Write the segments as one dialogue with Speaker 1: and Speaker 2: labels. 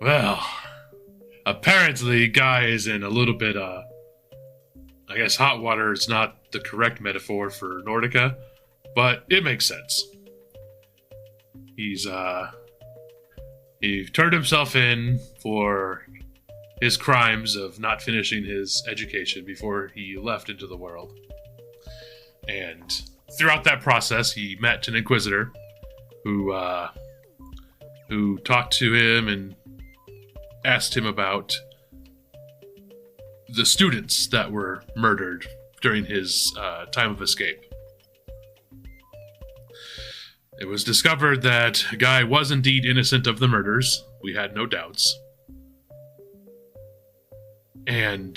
Speaker 1: Well, apparently, Guy is in a little bit, I guess hot water is not the correct metaphor for Nordica, but it makes sense. He turned himself in for his crimes of not finishing his education before he left into the world. And throughout that process, he met an inquisitor who talked to him and asked him about the students that were murdered during his time of escape. It was discovered that Guy was indeed innocent of the murders. We had no doubts. And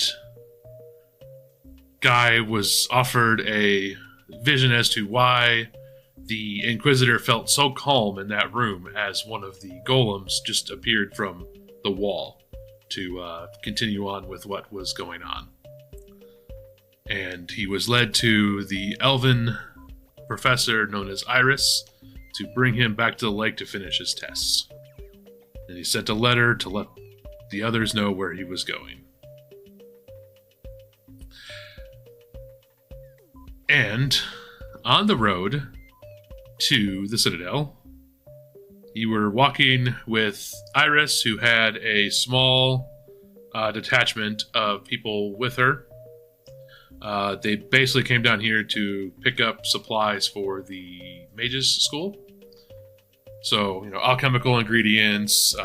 Speaker 1: Guy was offered a vision as to why the Inquisitor felt so calm in that room as one of the golems just appeared from the wall to continue on with what was going on. And he was led to the elven professor known as Iris to bring him back to the lake to finish his tests. And he sent a letter to let the others know where he was going. And on the road to the Citadel, you were walking with Iris, who had a small detachment of people with her. They basically came down here to pick up supplies for the mages school. So, alchemical ingredients,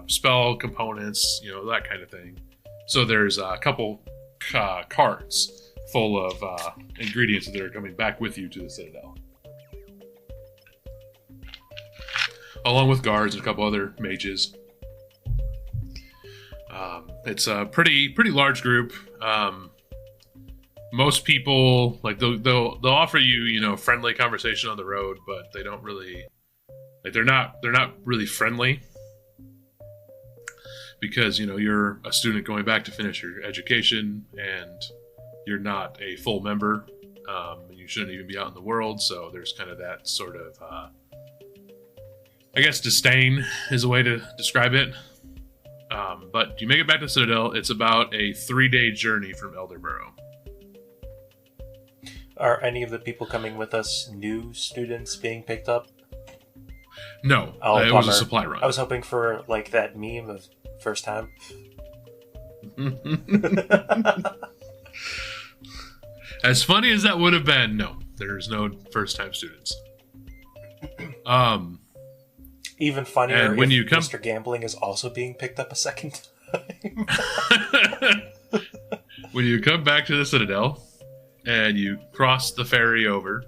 Speaker 1: spell components, that kind of thing. So there's a couple carts full of ingredients that are coming back with you to the Citadel. Along with guards and a couple other mages. It's a pretty large group. Most people they'll offer you friendly conversation on the road, but they don't really they're not really friendly because you're a student going back to finish your education and you're not a full member. And you shouldn't even be out in the world, so there's kind of that sort of I guess disdain is a way to describe it. But you make it back to Citadel. It's about a 3-day journey from Elderborough.
Speaker 2: Are any of the people coming with us new students being picked up?
Speaker 1: No,
Speaker 2: Oh,
Speaker 1: it was a supply run.
Speaker 2: I was hoping for that meme of first time.
Speaker 1: As funny as that would have been, no, there's no first time students.
Speaker 2: Even funnier
Speaker 1: and when you come...
Speaker 2: Mr. Gambling is also being picked up a second time.
Speaker 1: When you come back to the Citadel and you cross the ferry over,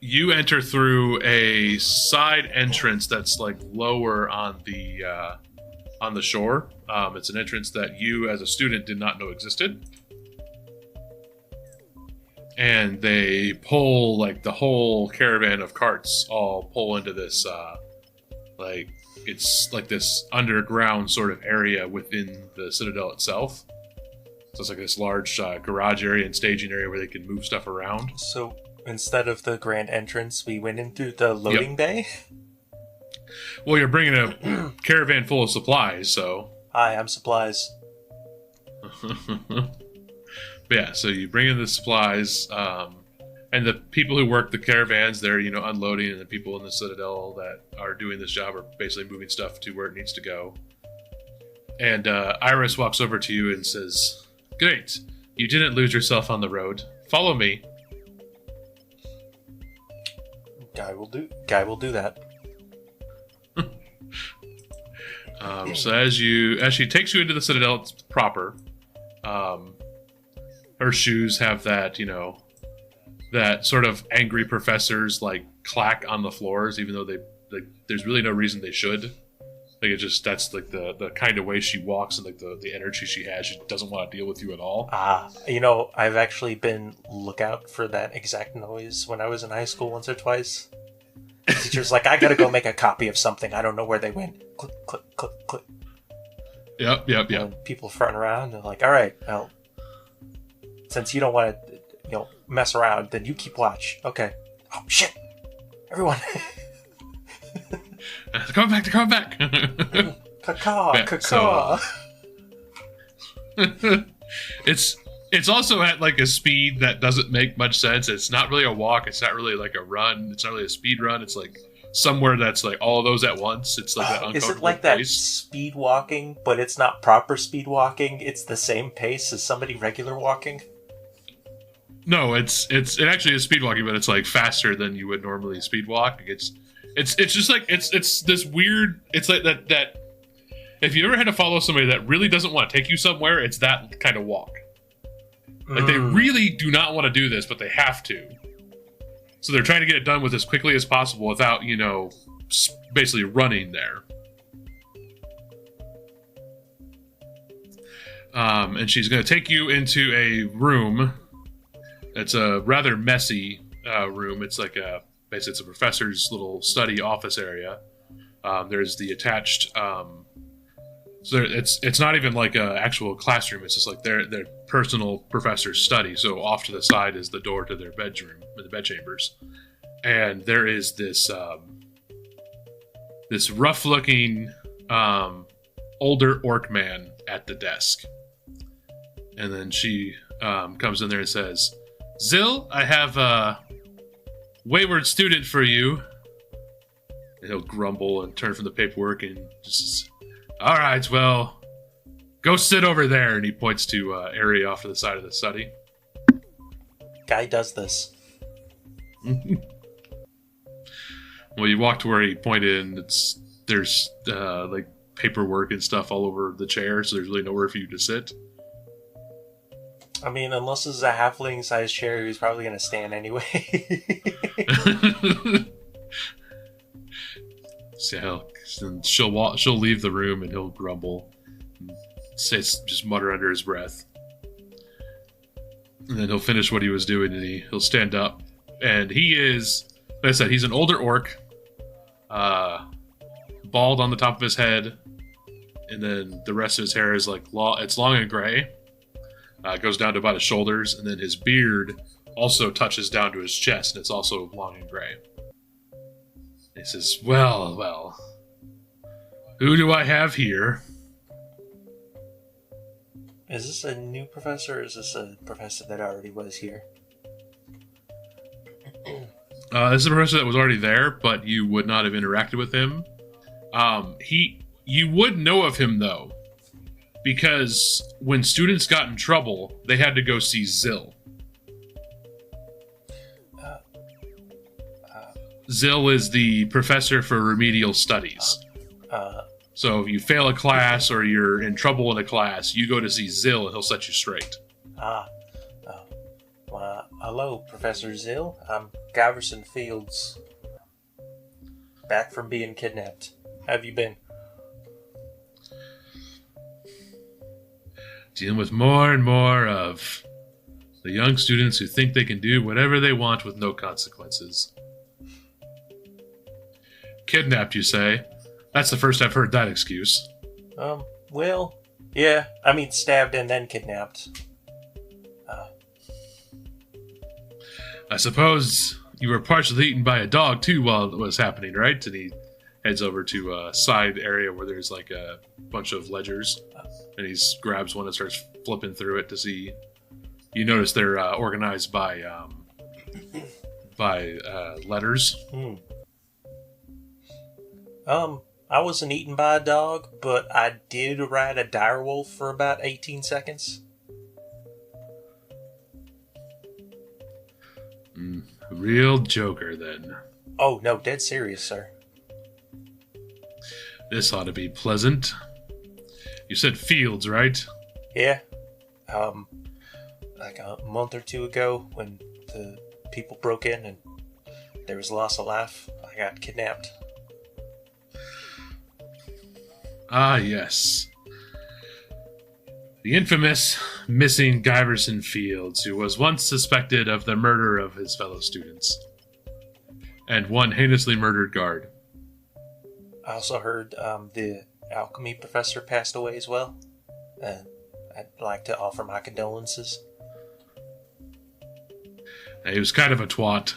Speaker 1: you enter through a side entrance that's lower on the shore. It's an entrance that you as a student did not know existed. And they pull the whole caravan of carts all pull into this it's this underground sort of area within the Citadel itself. So it's this large garage area and staging area where they can move stuff around.
Speaker 2: So instead of the grand entrance, we went in through the loading bay?
Speaker 1: Well, you're bringing a caravan full of supplies, so...
Speaker 2: Hi, I'm supplies.
Speaker 1: But yeah, so you bring in the supplies, and the people who work the caravans, they're, unloading, and the people in the Citadel that are doing this job are basically moving stuff to where it needs to go. And Iris walks over to you and says, "Great, you didn't lose yourself on the road. Follow me."
Speaker 2: Guy will do that.
Speaker 1: So as she takes you into the Citadel proper, her shoes have that, that sort of angry professor's clack on the floors, even though there's really no reason they should. That's the kind of way she walks and the energy she has. She doesn't want to deal with you at all.
Speaker 2: I've actually been lookout for that exact noise when I was in high school once or twice. The teacher's like, "I gotta go make a copy of something. I don't know where they went." Click, click, click, click.
Speaker 1: Yep.
Speaker 2: And people fronting around. They're like, "All right, well, since you don't want to, mess around, then you keep watch." Okay. Oh shit! Everyone.
Speaker 1: They're coming back.
Speaker 2: Caca,
Speaker 1: Yeah,
Speaker 2: caca.
Speaker 1: It's also at like a speed that doesn't make much sense. It's not really a walk. It's not really like a run. It's not really a speed run. It's like somewhere that's like all of those at once. It's like that uncomfortable
Speaker 2: Is it like
Speaker 1: pace.
Speaker 2: that speed walking, but it's not proper speed walking? It's the same pace as somebody regular walking?
Speaker 1: No, it actually is speed walking, but it's like faster than you would normally speed walk. It's just like it's this weird. It's like that. If you ever had to follow somebody that really doesn't want to take you somewhere, it's that kind of walk. Like they really do not want to do this, but they have to. So they're trying to get it done with as quickly as possible without, basically running there. And she's going to take you into a room. It's a rather messy room. It's like basically it's a professor's little study office area. There's the attached. So it's not even like an actual classroom. It's just like their personal professor's study. So off to the side is the door to their bedroom, the bedchambers, and there is this this rough-looking older orc man at the desk, and then she comes in there and says, "Zill, I have a wayward student for you." And he'll grumble and turn from the paperwork and just. All right, well, go sit over there. And he points to area off to the side of the study.
Speaker 2: Guy does this.
Speaker 1: Well, you walk to where he pointed, and there's like paperwork and stuff all over the chair, so there's really nowhere for you to sit.
Speaker 2: I mean, unless this is a halfling-sized chair, he's probably going to stand anyway.
Speaker 1: So she'll leave the room and he'll grumble, and just mutter under his breath, and then he'll finish what he was doing and he'll stand up, and he is, like I said, he's an older orc, bald on the top of his head, and then the rest of his hair is like it's long and gray. It goes down to about his shoulders, and then his beard also touches down to his chest, and it's also long and gray. He says, well, who do I have here?
Speaker 2: Is this a new professor, or is this a professor that already was here?
Speaker 1: This is a professor that was already there, but you would not have interacted with him. You would know of him, though, because when students got in trouble, they had to go see Zill. Zill is the professor for remedial studies. So if you fail a class or you're in trouble in a class, you go to see Zill and he'll set you straight.
Speaker 2: Well, hello, Professor Zill. I'm Gaverson Fields. Back from being kidnapped. How have you been?
Speaker 1: Dealing with more and more of the young students who think they can do whatever they want with no consequences. Kidnapped, you say? That's the first I've heard that excuse.
Speaker 2: Well, yeah. I mean, stabbed and then kidnapped.
Speaker 1: I suppose you were partially eaten by a dog, too, while it was happening, right? And he heads over to a side area where there's like a bunch of ledgers, and he grabs one and starts flipping through it to see. You notice they're organized by letters.
Speaker 2: I wasn't eaten by a dog, but I did ride a direwolf for about 18 seconds.
Speaker 1: Real joker, then.
Speaker 2: Oh, no, dead serious, sir.
Speaker 1: This ought to be pleasant. You said Fields, right?
Speaker 2: Yeah. Like a month or two ago, when the people broke in and there was loss of life, I got kidnapped.
Speaker 1: Ah, yes. The infamous missing Giverson Fields, who was once suspected of the murder of his fellow students. And one heinously murdered guard.
Speaker 2: I also heard the alchemy professor passed away as well. And I'd like to offer my condolences.
Speaker 1: He was kind of a twat.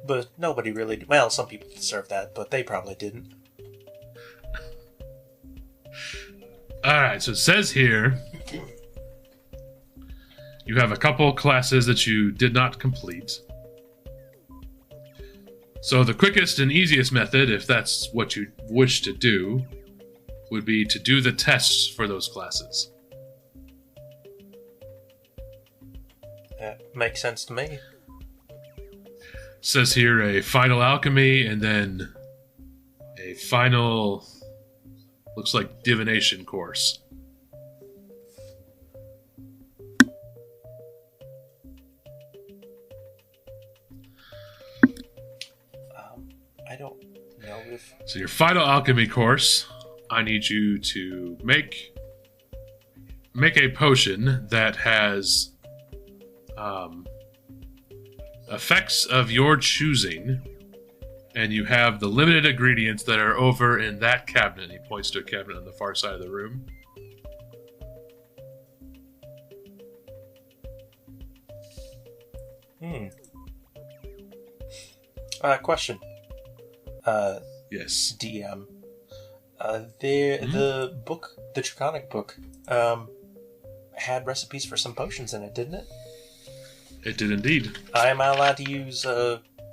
Speaker 2: But nobody really... Well, some people deserve that, but they probably didn't.
Speaker 1: Alright, so it says here you have a couple classes that you did not complete. So the quickest and easiest method, if that's what you wish to do, would be to do the tests for those classes.
Speaker 2: That makes sense to me.
Speaker 1: Says here a final alchemy and then a final, looks like divination course.
Speaker 2: I don't know if...
Speaker 1: So your final alchemy course, I need you to make a potion that has effects of your choosing, and you have the limited ingredients that are over in that cabinet. He points to a cabinet on the far side of the room.
Speaker 2: Question.
Speaker 1: Yes.
Speaker 2: DM. The book, the Draconic book, had recipes for some potions in it, didn't it?
Speaker 1: It did indeed.
Speaker 2: Am I allowed to use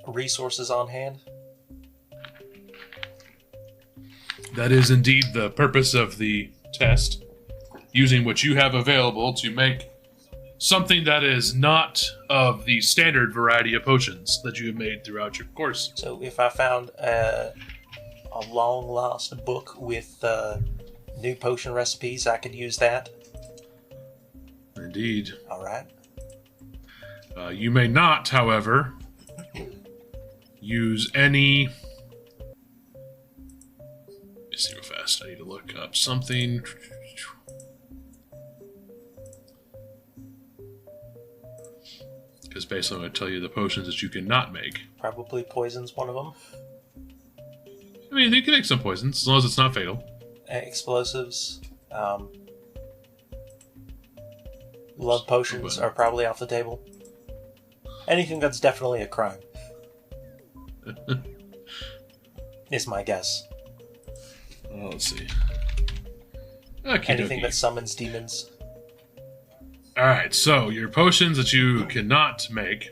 Speaker 2: resources on hand?
Speaker 1: That is indeed the purpose of the test. Using what you have available to make something that is not of the standard variety of potions that you have made throughout your course.
Speaker 2: So if I found a long-lost book with new potion recipes, I could use that?
Speaker 1: Indeed.
Speaker 2: All right.
Speaker 1: You may not, however, use any... Let me see real fast. I need to look up something. Because basically I'm going to tell you the potions that you cannot make.
Speaker 2: Probably poison's one of them.
Speaker 1: I mean, you can make some poisons, as long as it's not fatal.
Speaker 2: Explosives. Love potions are probably off the table. Anything that's definitely a crime. Is my guess.
Speaker 1: Let's see.
Speaker 2: Anything that summons demons.
Speaker 1: Alright, so your potions that you cannot make.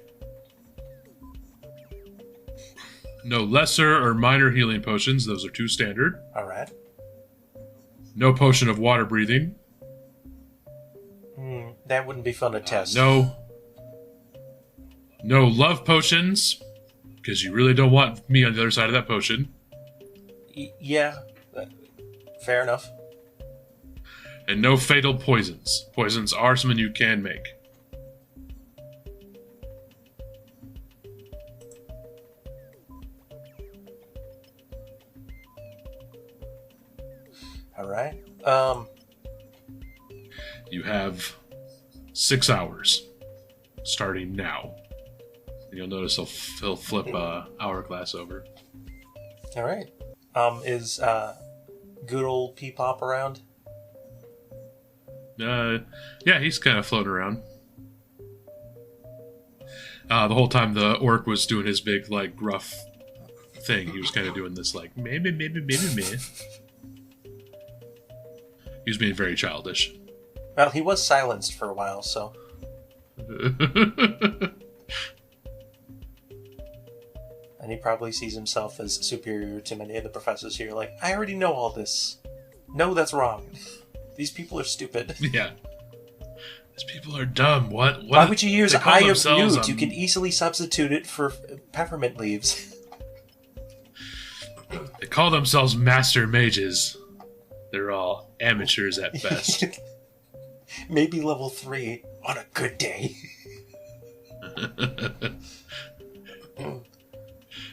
Speaker 1: No lesser or minor healing potions, those are 2 standard.
Speaker 2: Alright.
Speaker 1: No potion of water breathing.
Speaker 2: That wouldn't be fun to test.
Speaker 1: No love potions, because you really don't want me on the other side of that potion.
Speaker 2: Yeah, fair enough.
Speaker 1: And no fatal poisons. Poisons are something you can make.
Speaker 2: Alright.
Speaker 1: You have 6 hours, starting now. And you'll notice he'll flip hourglass over.
Speaker 2: Alright. Is good old Peepop around?
Speaker 1: Yeah, he's kind of floating around. The whole time the orc was doing his big, like, gruff thing, he was kind of doing this, like, meh. He was being very childish.
Speaker 2: Well, he was silenced for a while, so... And he probably sees himself as superior to many of the professors here. Like, I already know all this. No, that's wrong. These people are stupid.
Speaker 1: Yeah. These people are dumb. What?
Speaker 2: Why would you use Eye of Newt? You can easily substitute it for peppermint leaves.
Speaker 1: They call themselves master mages. They're all amateurs at best.
Speaker 2: Maybe level 3 on a good day.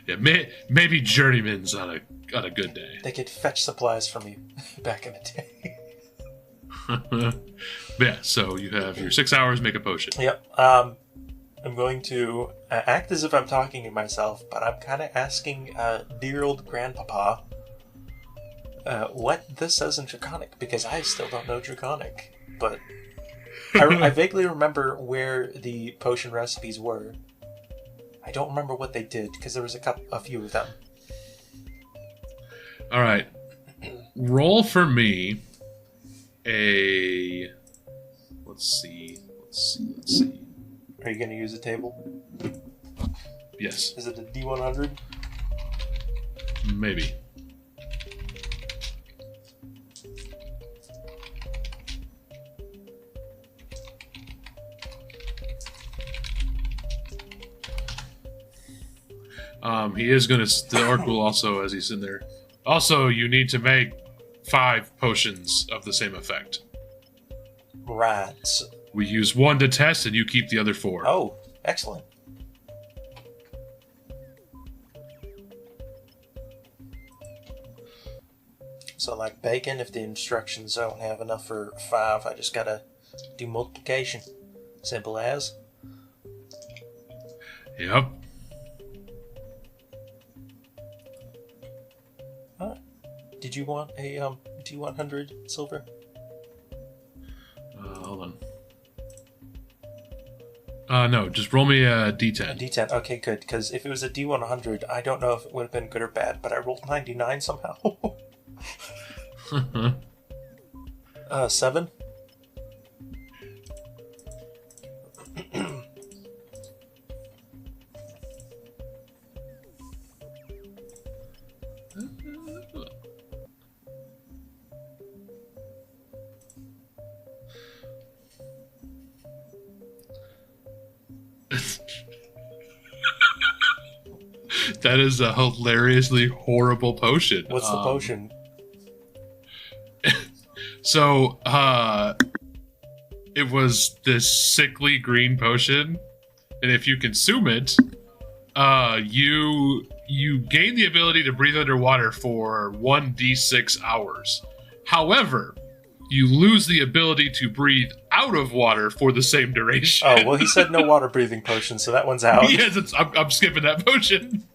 Speaker 1: Yeah, maybe journeymans on a good day.
Speaker 2: They could fetch supplies from me back in the day.
Speaker 1: Yeah, so you have your 6 hours, make a potion.
Speaker 2: Yep. I'm going to act as if I'm talking to myself, but I'm kind of asking dear old grandpapa what this says in Draconic, because I still don't know Draconic. But I vaguely remember where the potion recipes were. I don't remember what they did, because there was a few of them.
Speaker 1: Alright. Roll for me a... Let's see.
Speaker 2: Are you going to use a table?
Speaker 1: Yes.
Speaker 2: Is it a D100?
Speaker 1: Maybe. He is going to... The orc will also, as he's in there... Also, you need to make 5 potions of the same effect.
Speaker 2: Right.
Speaker 1: We use 1 to test, and you keep the other 4.
Speaker 2: Oh, excellent. So like bacon, if the instructions don't have enough for 5, I just gotta do multiplication. Simple as.
Speaker 1: Yep.
Speaker 2: Did you want a D100 silver?
Speaker 1: Hold on. No, just roll me a D10.
Speaker 2: A D10. Okay, good. Because if it was a D100, I don't know if it would have been good or bad, but I rolled 99 somehow. 7.
Speaker 1: That is a hilariously horrible potion.
Speaker 2: What's the potion?
Speaker 1: So, it was this sickly green potion, and if you consume it, you gain the ability to breathe underwater for 1d6 hours. However, you lose the ability to breathe out of water for the same duration.
Speaker 2: Oh, well, he said no water breathing potion, so that one's out.
Speaker 1: Yes, I'm skipping that potion.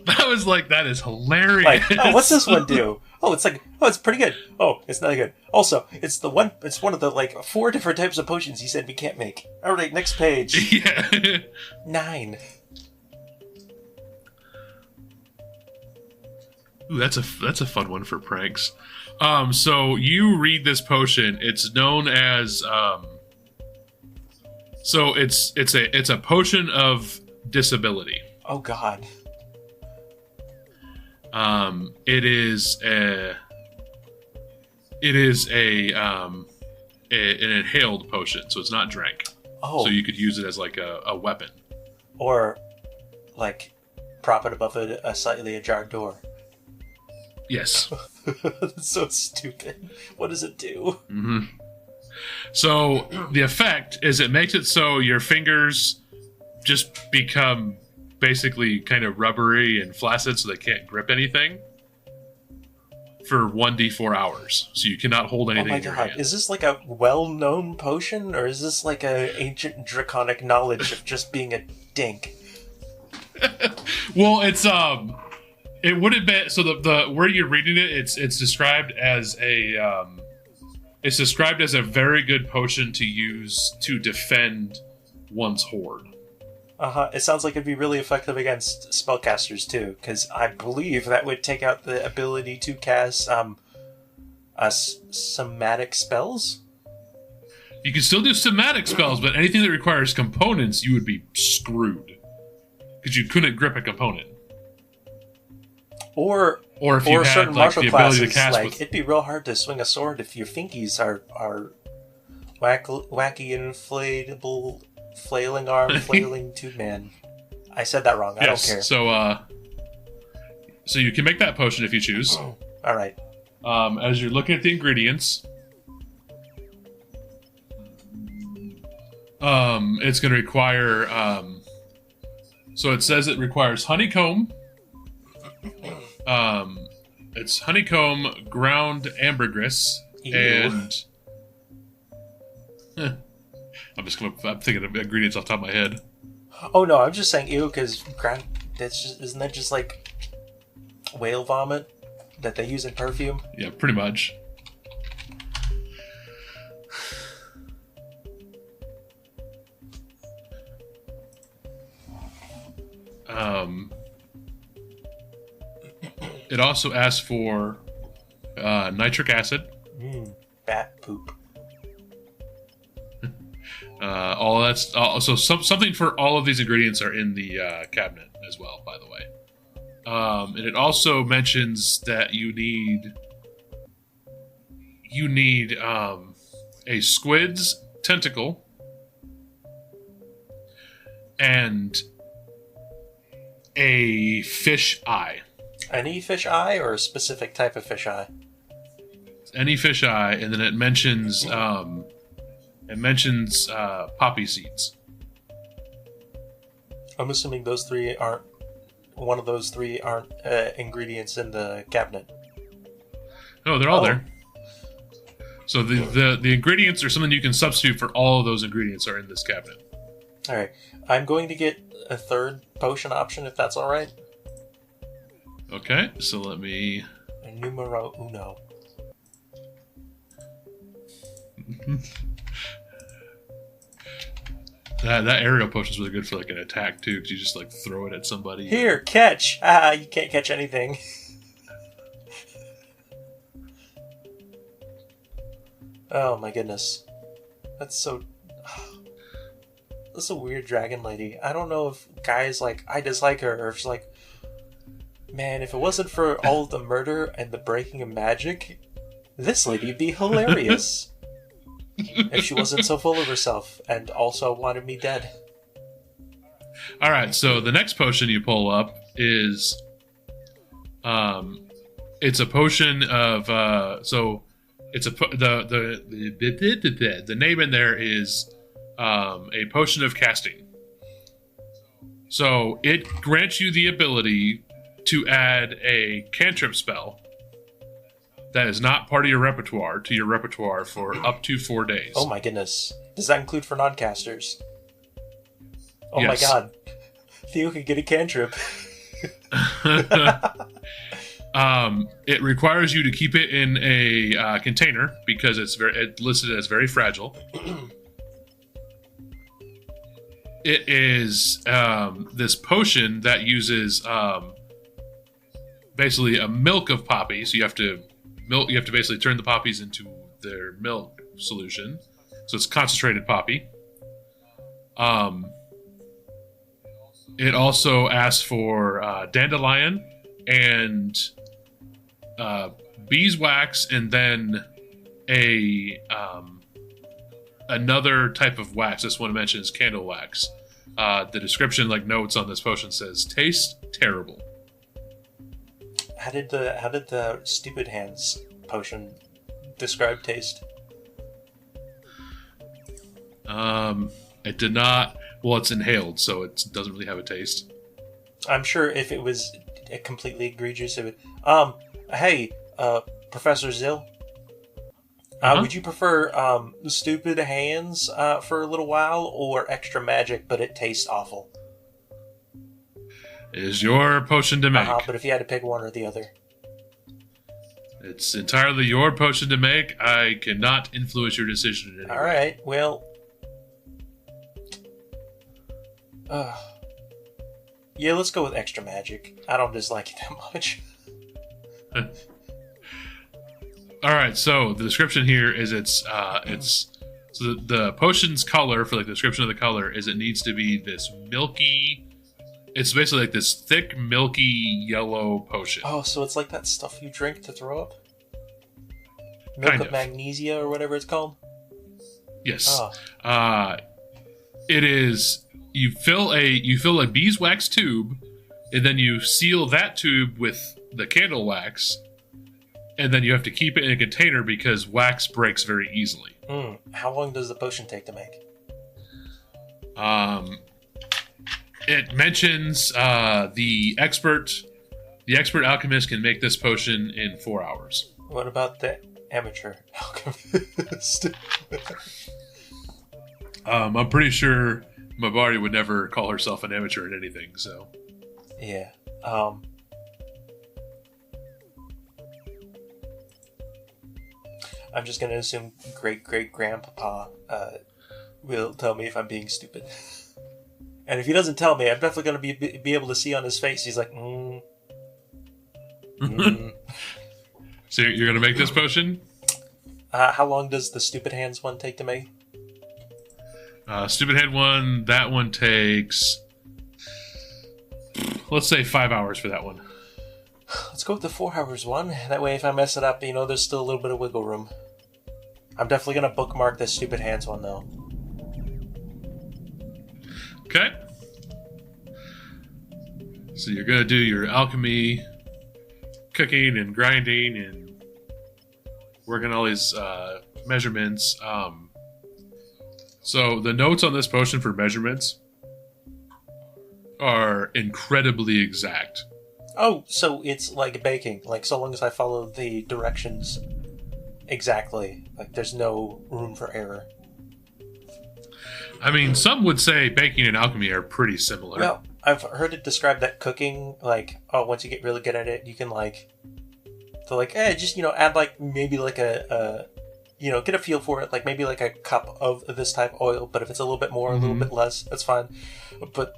Speaker 1: That was like, that is hilarious.
Speaker 2: Like, oh, what's this one do? Oh, it's like, oh, it's pretty good. Oh, it's not good. Also, it's one of the, like, 4 different types of potions he said we can't make. All right, next page.
Speaker 1: Yeah.
Speaker 2: 9.
Speaker 1: Ooh, that's a fun one for pranks. So you read this potion. It's known as so it's a potion of disability.
Speaker 2: Oh God.
Speaker 1: It is an inhaled potion, so it's not drank.
Speaker 2: Oh.
Speaker 1: So you could use it as like a weapon.
Speaker 2: Or like prop it above a slightly ajar door.
Speaker 1: Yes.
Speaker 2: That's so stupid. What does it do?
Speaker 1: Mm-hmm. So the effect is it makes it so your fingers just become basically kind of rubbery and flaccid, so they can't grip anything for 1d4 hours. So you cannot hold anything in your hand.
Speaker 2: Is this like a well-known potion, or is this like a ancient draconic knowledge of just being a dink?
Speaker 1: Well, it's it would have been so the where you're reading it, it's described as a very good potion to use to defend one's horde.
Speaker 2: It sounds like it'd be really effective against spellcasters too, because I believe that would take out the ability to cast somatic spells.
Speaker 1: You can still do somatic spells, but anything that requires components, you would be screwed because you couldn't grip a component.
Speaker 2: Or
Speaker 1: if you had
Speaker 2: certain
Speaker 1: like
Speaker 2: martial
Speaker 1: the ability
Speaker 2: classes,
Speaker 1: to cast,
Speaker 2: like it'd be real hard to swing a sword if your fingies are wacky inflatable flailing arm flailing tube man. I said that wrong. I don't care.
Speaker 1: So you can make that potion if you choose.
Speaker 2: All right.
Speaker 1: As you're looking at the ingredients, it's going to require. So it says it requires honeycomb. It's honeycomb, ground ambergris, and I'm thinking of ingredients off the top of my head.
Speaker 2: Oh no, I'm just saying ew because isn't that just like whale vomit that they use in perfume?
Speaker 1: Yeah, pretty much. It also asks for nitric acid,
Speaker 2: poop.
Speaker 1: All that's so something for all of these ingredients are in the cabinet as well, by the way. And it also mentions that you need a squid's tentacle and a fish eye.
Speaker 2: Any fish eye or a specific type of fish eye?
Speaker 1: Any fish eye, and then it mentions poppy seeds.
Speaker 2: I'm assuming those three aren't. One of those three aren't ingredients in the cabinet.
Speaker 1: No, they're all there. So the ingredients are something you can substitute for all of those ingredients are in this cabinet.
Speaker 2: All right. I'm going to get a third potion option if that's all right.
Speaker 1: Okay, so let me...
Speaker 2: Numero uno.
Speaker 1: That aerial potion is really good for like an attack too, because you just like throw it at somebody.
Speaker 2: Here, catch! Ah, you can't catch anything. Oh my goodness. That's a weird dragon lady. I don't know if guys like, I dislike her, or if she's like, man, if it wasn't for all the murder and the breaking of magic, this lady'd be hilarious. If she wasn't so full of herself and also wanted me dead.
Speaker 1: Alright, so the next potion you pull up is it's a potion of it's the name in there is a potion of casting. So it grants you the ability to add a cantrip spell that is not part of your repertoire to your repertoire for up to 4 days.
Speaker 2: Oh my goodness. Does that include for non-casters? Oh
Speaker 1: yes.
Speaker 2: My god. Theo could get a cantrip.
Speaker 1: It requires you to keep it in a container because it's listed as very fragile. It is this potion that uses basically a milk of poppy. So you have to basically turn the poppies into their milk solution. So it's concentrated poppy. It also asks for dandelion and beeswax, and then another type of wax. This one mentions candle wax. The description, like notes on this potion, says taste terrible.
Speaker 2: How did the stupid hands potion describe taste?
Speaker 1: It did not. Well, it's inhaled, so it doesn't really have a taste.
Speaker 2: I'm sure if it was completely egregious, it would. Hey, Professor Zill, would you prefer stupid hands for a little while, or extra magic but it tastes awful?
Speaker 1: It is your potion to make.
Speaker 2: But if you had to pick one or the other.
Speaker 1: It's entirely your potion to make. I cannot influence your decision in any way.
Speaker 2: All right, well... yeah, let's go with extra magic. I don't dislike it that much.
Speaker 1: All right, so the description here is so the potion's color, for like the description of the color, is it needs to be this milky. It's basically like this thick, milky yellow potion.
Speaker 2: Oh, so it's like that stuff you drink to throw up? Milk of magnesia or whatever it's called?
Speaker 1: Yes. Oh. It is. You fill a beeswax tube, and then you seal that tube with the candle wax, and then you have to keep it in a container because wax breaks very easily.
Speaker 2: How long does the potion take to make?
Speaker 1: It mentions the expert alchemist can make this potion in 4 hours.
Speaker 2: What about the amateur alchemist?
Speaker 1: I'm pretty sure Mabari would never call herself an amateur in anything, so...
Speaker 2: Yeah. I'm just going to assume great-great-grandpapa will tell me if I'm being stupid. And if he doesn't tell me, I'm definitely going to be able to see on his face. He's like,
Speaker 1: So you're going to make this potion?
Speaker 2: How long does the stupid hands one take to make?
Speaker 1: Stupid head one, that one takes, let's say 5 hours for that one.
Speaker 2: Let's go with the 4 hours one. That way, if I mess it up, there's still a little bit of wiggle room. I'm definitely going to bookmark this stupid hands one, though.
Speaker 1: Okay. So you're going to do your alchemy, cooking and grinding and working all these measurements. So the notes on this potion for measurements are incredibly exact.
Speaker 2: Oh, so it's like baking. Like, so long as I follow the directions exactly. Like, there's no room for error.
Speaker 1: I mean, some would say baking and alchemy are pretty similar.
Speaker 2: Well, I've heard it described that cooking, like, once you get really good at it, you can, like, just, add, like, maybe, like, get a feel for it, like, maybe, like, a cup of this type of oil, but if it's a little bit more, a little bit less, that's fine. But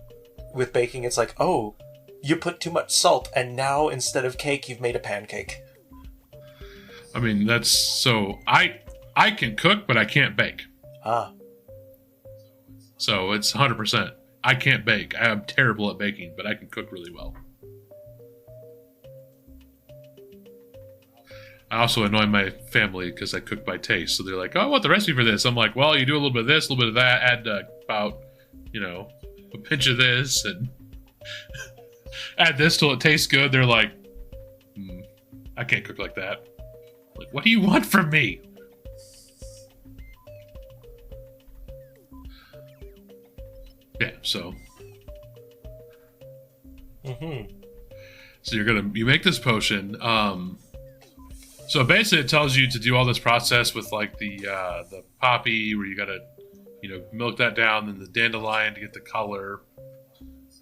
Speaker 2: with baking, it's like, oh, you put too much salt, and now, instead of cake, you've made a pancake.
Speaker 1: I mean, that's, so, I can cook, but I can't bake.
Speaker 2: Ah.
Speaker 1: So it's 100%. I can't bake. I am terrible at baking, but I can cook really well. I also annoy my family because I cook by taste. So they're like, oh, I want the recipe for this. I'm like, well, you do a little bit of this, a little bit of that, add about, a pinch of this, and add this till it tastes good. They're like, I can't cook like that. I'm like, what do you want from me? Yeah, so. So you make this potion. So basically, it tells you to do all this process with like the poppy, where you gotta, milk that down, then the dandelion to get the color.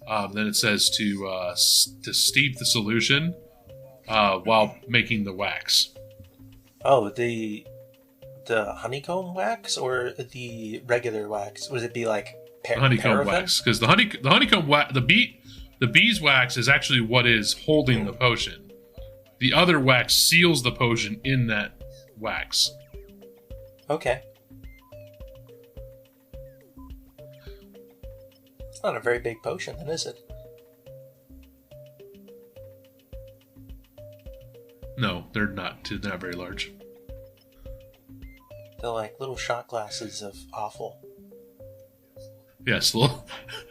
Speaker 1: Then it says to steep the solution while making the wax.
Speaker 2: Oh, the honeycomb wax or the regular wax? Would it be like
Speaker 1: honeycomb wax? Because the honeycomb wax, the bees wax is actually what is holding the potion. The other wax seals the potion in that wax.
Speaker 2: Okay. It's not a very big potion, then, is it?
Speaker 1: No, they're not. They're not very large.
Speaker 2: They're like little shot glasses of awful.
Speaker 1: Yes,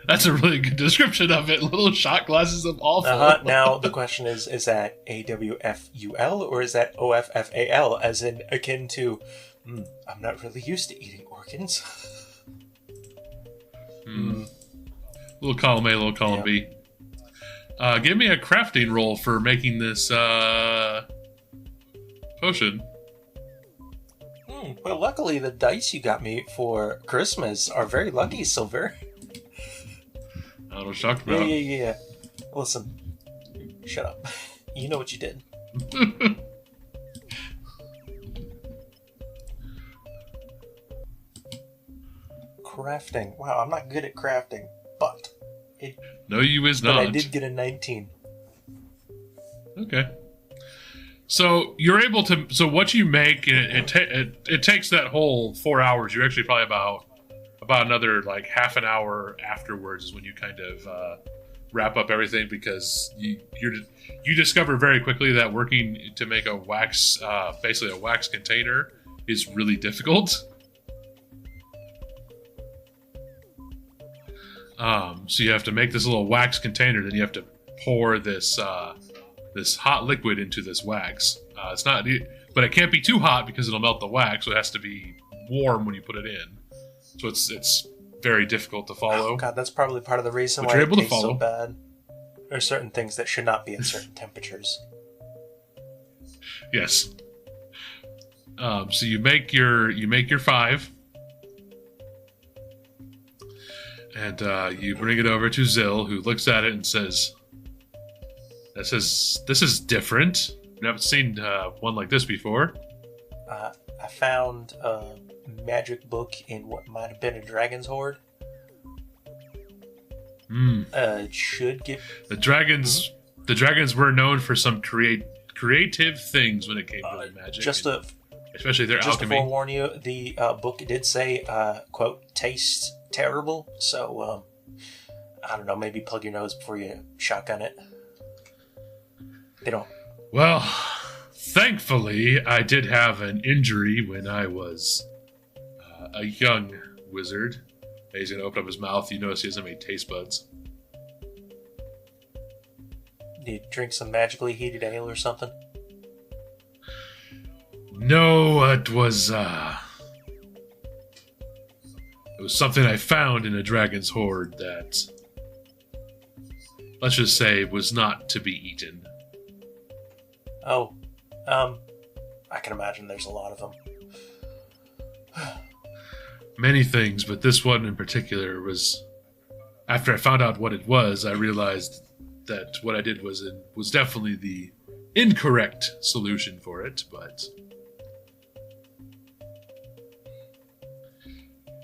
Speaker 1: that's a really good description of it. Little shot glasses of awful.
Speaker 2: Now, the question is that AWFUL or is that OFFAL, as in akin to, I'm not really used to eating organs.
Speaker 1: Little column A, little column B. Give me a crafting roll for making this potion.
Speaker 2: Well, luckily the dice you got me for Christmas are very lucky, Silver.
Speaker 1: I was shocked about.
Speaker 2: Yeah. Listen, shut up. You know what you did. Crafting. Wow, I'm not good at crafting, but
Speaker 1: no, you is not.
Speaker 2: But I did get a 19.
Speaker 1: Okay. So you're able to. So what you make, it takes that whole 4 hours. You're actually probably about another like half an hour afterwards is when you kind of wrap up everything, because you discover very quickly that working to make a wax, basically a wax container, is really difficult. So you have to make this little wax container, then you have to pour this hot liquid into this wax. It's not, but it can't be too hot because it'll melt the wax, so it has to be warm when you put it in. So it's very difficult to follow.
Speaker 2: Oh, God, that's probably part of the reason why it tastes so bad. There are certain things that should not be at certain temperatures.
Speaker 1: Yes. So you make your 5. And you bring it over to Zill, who looks at it and says, "This is different. I haven't seen one like this before."
Speaker 2: I found a magic book in what might have been a dragon's hoard. It should give
Speaker 1: the dragons. The dragons were known for some creative things when it came to their magic.
Speaker 2: Just
Speaker 1: especially their
Speaker 2: Just
Speaker 1: alchemy.
Speaker 2: to forewarn you, the book did say, quote, tastes terrible. So, I don't know, maybe plug your nose before you shotgun it. They don't.
Speaker 1: Well, thankfully, I did have an injury when I was a young wizard. He's going to open up his mouth. You notice he doesn't have any taste buds.
Speaker 2: Do you drink some magically heated ale or something?
Speaker 1: No, it was something I found in a dragon's hoard that, let's just say, was not to be eaten.
Speaker 2: Oh, I can imagine there's a lot of them.
Speaker 1: Many things, but this one in particular was, after I found out what it was, I realized that what I did was definitely the incorrect solution for it, but...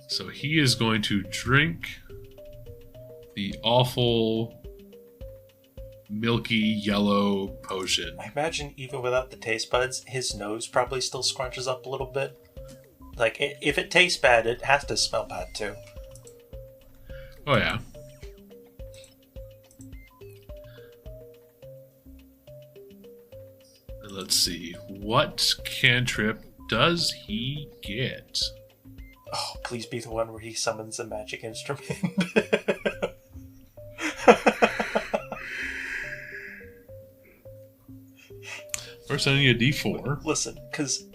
Speaker 1: So he is going to drink the awful, milky, yellow potion.
Speaker 2: I imagine even without the taste buds, his nose probably still scrunches up a little bit. Like, if it tastes bad, it has to smell bad, too.
Speaker 1: Oh, yeah. And let's see. What cantrip does he get?
Speaker 2: Oh, please be the one where he summons a magic instrument.
Speaker 1: First, I need a D4.
Speaker 2: Listen, because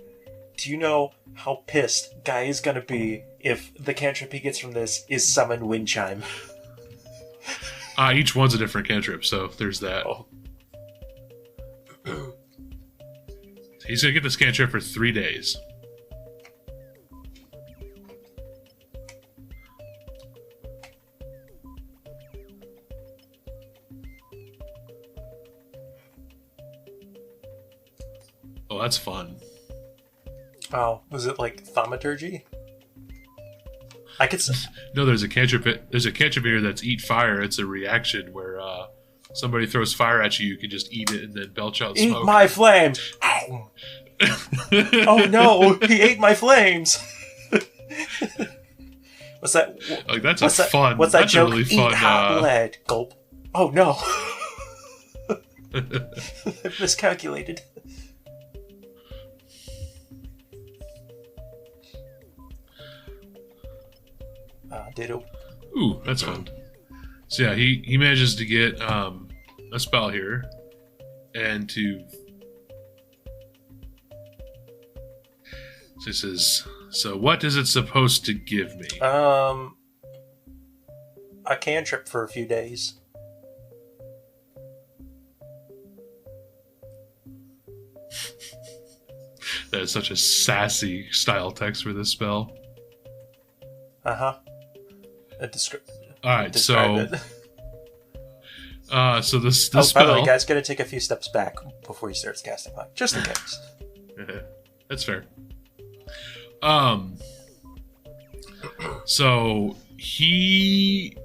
Speaker 2: do you know how pissed Guy is going to be if the cantrip he gets from this is summon wind chime?
Speaker 1: Each one's a different cantrip, so there's that.
Speaker 2: Oh.
Speaker 1: He's going to get this cantrip for 3 days. Oh, that's fun.
Speaker 2: Oh, was it like thaumaturgy? I could.
Speaker 1: No, there's a cantrip. There's a cantrip here that's eat fire. It's a reaction where somebody throws fire at you. You can just eat it and then belch out smoke.
Speaker 2: Eat my flames! Ow. Oh no! He ate my flames. What's that?
Speaker 1: Like that's
Speaker 2: what's that,
Speaker 1: fun.
Speaker 2: What's that
Speaker 1: that's
Speaker 2: joke?
Speaker 1: A really fun.
Speaker 2: Eat hot lead. Gulp. Oh no! I miscalculated. Ditto.
Speaker 1: Ooh, that's fun. So yeah, he manages to get a spell here, and to. So he says, "So what is it supposed to give me?"
Speaker 2: A cantrip for a few days.
Speaker 1: That is such a sassy style text for this spell.
Speaker 2: Uh-huh.
Speaker 1: All right, so this
Speaker 2: spell.
Speaker 1: spell.
Speaker 2: By the way, guys, gotta take a few steps back before he starts casting light, just in case.
Speaker 1: That's fair. So he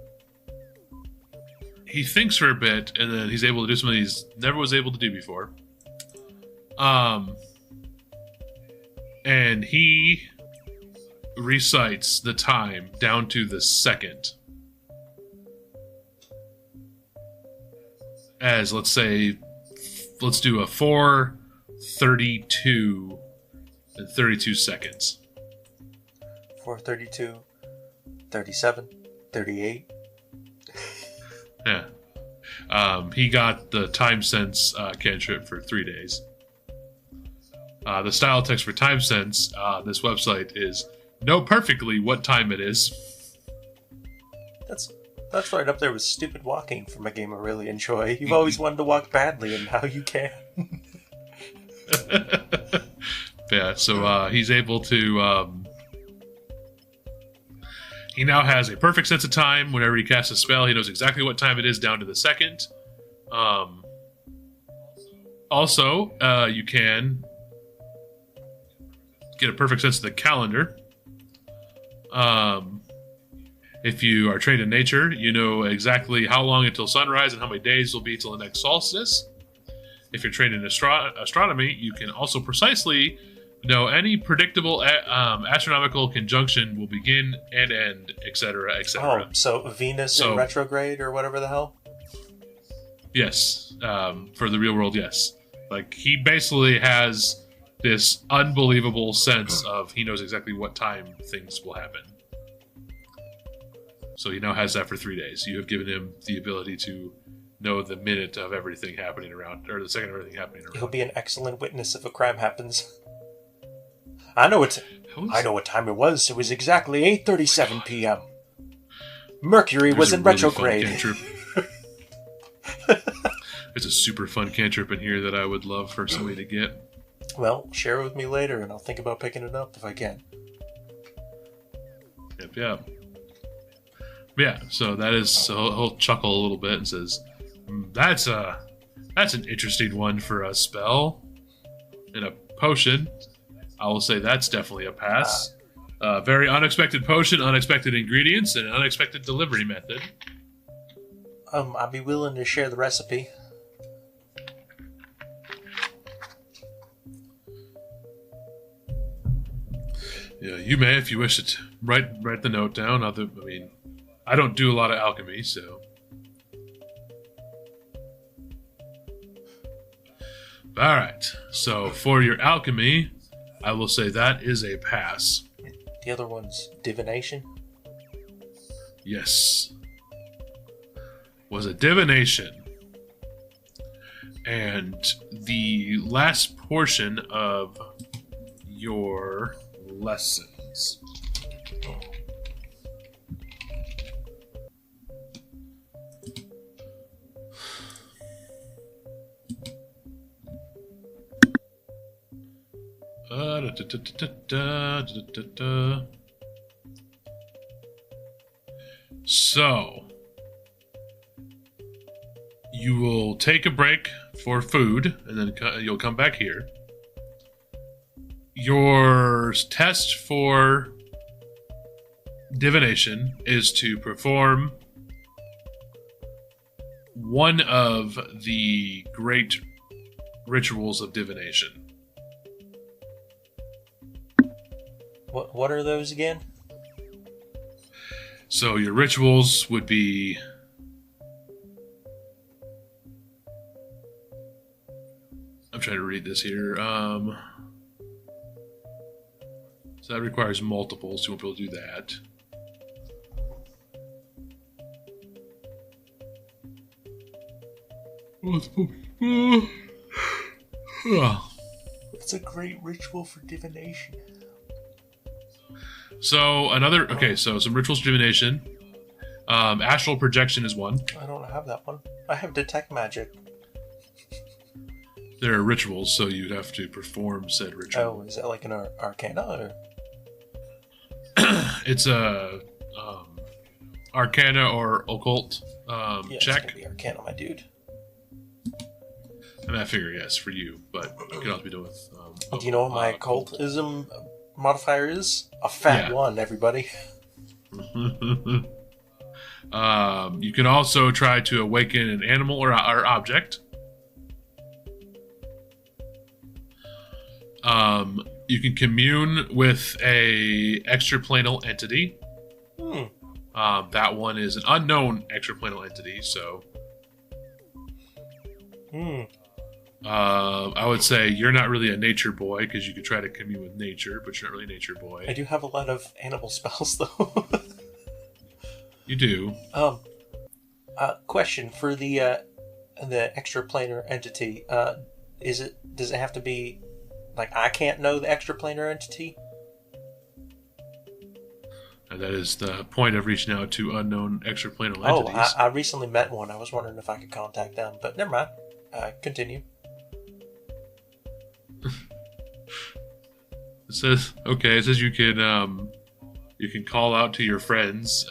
Speaker 1: thinks for a bit, and then he's able to do something he's never was able to do before. And he recites the time down to the second. As, let's say, let's do a 4:32 and 32 seconds.
Speaker 2: 4:32, 37, 38.
Speaker 1: Yeah. He got the time sense cantrip for 3 days. The style text for time sense, this website is know perfectly what time it is.
Speaker 2: That's right up there with stupid walking from a game I really enjoy. You've always wanted to walk badly, and now you can.
Speaker 1: Yeah, so he's able to... he now has a perfect sense of time. Whenever he casts a spell, he knows exactly what time it is down to the second. Also, you can get a perfect sense of the calendar. If you are trained in nature, you know exactly how long until sunrise and how many days will be till the next solstice. If you're trained in astronomy, you can also precisely No, any predictable astronomical conjunction will begin and end, etc., etc.
Speaker 2: Oh, so Venus in retrograde or whatever the hell?
Speaker 1: Yes. For the real world, yes. Like, he basically has this unbelievable sense of he knows exactly what time things will happen. So he now has that for 3 days. You have given him the ability to know the minute of everything happening around, or the second of everything happening around.
Speaker 2: He'll be an excellent witness if a crime happens. I know what time it was. It was exactly 8:37 p.m. Mercury was in retrograde.
Speaker 1: There's a super fun cantrip in here that I would love for somebody to get.
Speaker 2: Well, share it with me later, and I'll think about picking it up if I can.
Speaker 1: Yep. Yeah, so that is. So he'll chuckle a little bit and says, "That's an interesting one for a spell and a potion. I will say that's definitely a pass. Very unexpected potion, unexpected ingredients, and an unexpected delivery method.
Speaker 2: I'd be willing to share the recipe."
Speaker 1: Yeah, you may if you wish to write the note down. I don't do a lot of alchemy, so. All right. So for your alchemy, I will say that is a pass.
Speaker 2: The other one's divination?
Speaker 1: Yes. Was a divination. And the last portion of your lessons. So, you will take a break for food, and then you'll come back here. Your test for divination is to perform one of the great rituals of divination.
Speaker 2: What are those again?
Speaker 1: So your rituals would be I'm trying to read this here. So that requires multiples, so you won't be able to do that.
Speaker 2: It's a great ritual for divination.
Speaker 1: So so some rituals for divination. Astral projection is one.
Speaker 2: I don't have that one. I have detect magic.
Speaker 1: There are rituals, so you'd have to perform said ritual.
Speaker 2: Oh, is that like an arcana? Or?
Speaker 1: It's a arcana or occult check.
Speaker 2: It's gonna be arcana, my dude.
Speaker 1: I figure yes for you, but it could also be done with.
Speaker 2: Do you know what my occultism modifier is? A fat one, everybody.
Speaker 1: You can also try to awaken an animal or object. You can commune with a extraplanal entity. That one is an unknown extraplanal entity, so. I would say you're not really a nature boy because you could try to commune with nature, but you're not really a nature boy.
Speaker 2: I do have a lot of animal spells, though.
Speaker 1: You do.
Speaker 2: Question for the extraplanar entity. Does it have to be like I can't know the extraplanar entity?
Speaker 1: And that is the point of reaching out to unknown extraplanar entities.
Speaker 2: I recently met one. I was wondering if I could contact them, but never mind. Continue.
Speaker 1: It says you can call out to your friends,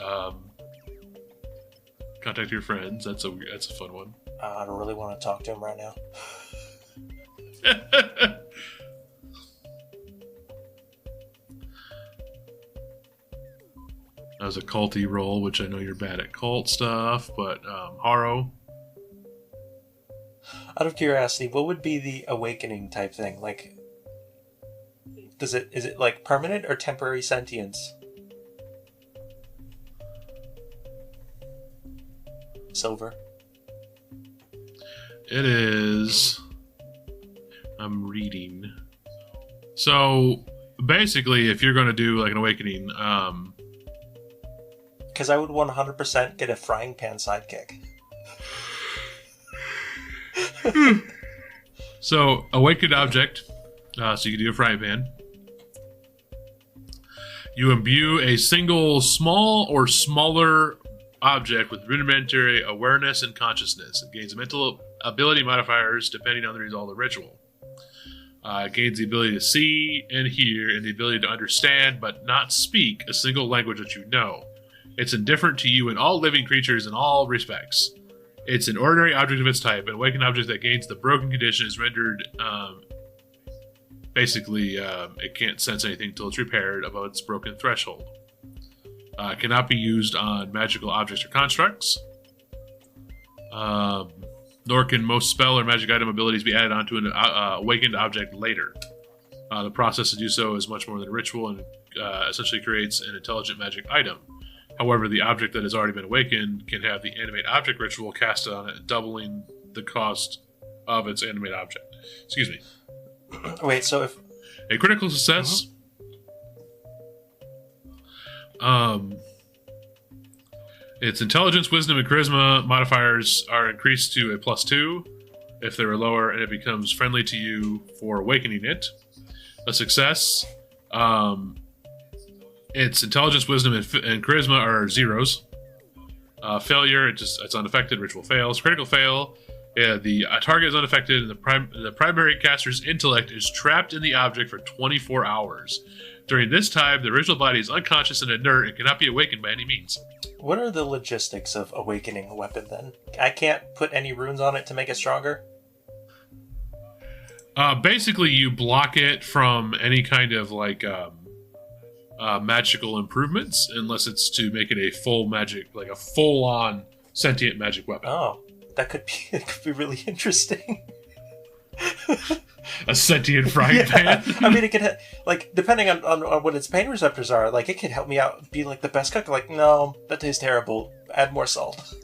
Speaker 1: contact your friends. That's a fun one.
Speaker 2: I don't really want to talk to him right now.
Speaker 1: That was a culty roll, which I know you're bad at cult stuff, but Haro.
Speaker 2: Out of curiosity, what would be the awakening type thing? Like, is it like permanent or temporary sentience? Silver.
Speaker 1: It is. I'm reading. So basically, if you're going to do like an awakening,
Speaker 2: because I would 100% get a frying pan sidekick.
Speaker 1: So awakened object. So you can do a frying pan. You imbue a single small or smaller object with rudimentary awareness and consciousness. It gains mental ability modifiers depending on the result of the ritual. It gains the ability to see and hear and the ability to understand but not speak a single language that you know. It's indifferent to you and all living creatures in all respects. It's an ordinary object of its type. An awakened object that gains the broken condition is rendered... it can't sense anything until it's repaired above its broken threshold. Cannot be used on magical objects or constructs. Nor can most spell or magic item abilities be added onto an awakened object later. The process to do so is much more than a ritual and essentially creates an intelligent magic item. However, the object that has already been awakened can have the animate object ritual casted on it, doubling the cost of its animate object. Excuse me.
Speaker 2: Wait, so if...
Speaker 1: A critical success... Its intelligence, wisdom, and charisma modifiers are increased to a +2 if they were lower, and it becomes friendly to you for awakening it. A success, its intelligence, wisdom, and charisma are zeros. Failure, it's unaffected. Ritual fails. Critical fail, the target is unaffected, and the primary caster's intellect is trapped in the object for 24 hours. During this time, the ritual body is unconscious and inert and cannot be awakened by any means.
Speaker 2: What are the logistics of awakening a weapon then? I can't put any runes on it to make it stronger?
Speaker 1: Basically, you block it from any kind of magical improvements, unless it's to make it a full magic, like a full-on sentient magic weapon.
Speaker 2: Oh, it could be really interesting.
Speaker 1: A sentient frying pan.
Speaker 2: I mean, it could depending on what its pain receptors are, like it could help me out, be like the best cook. Like, no, that tastes terrible. Add more salt.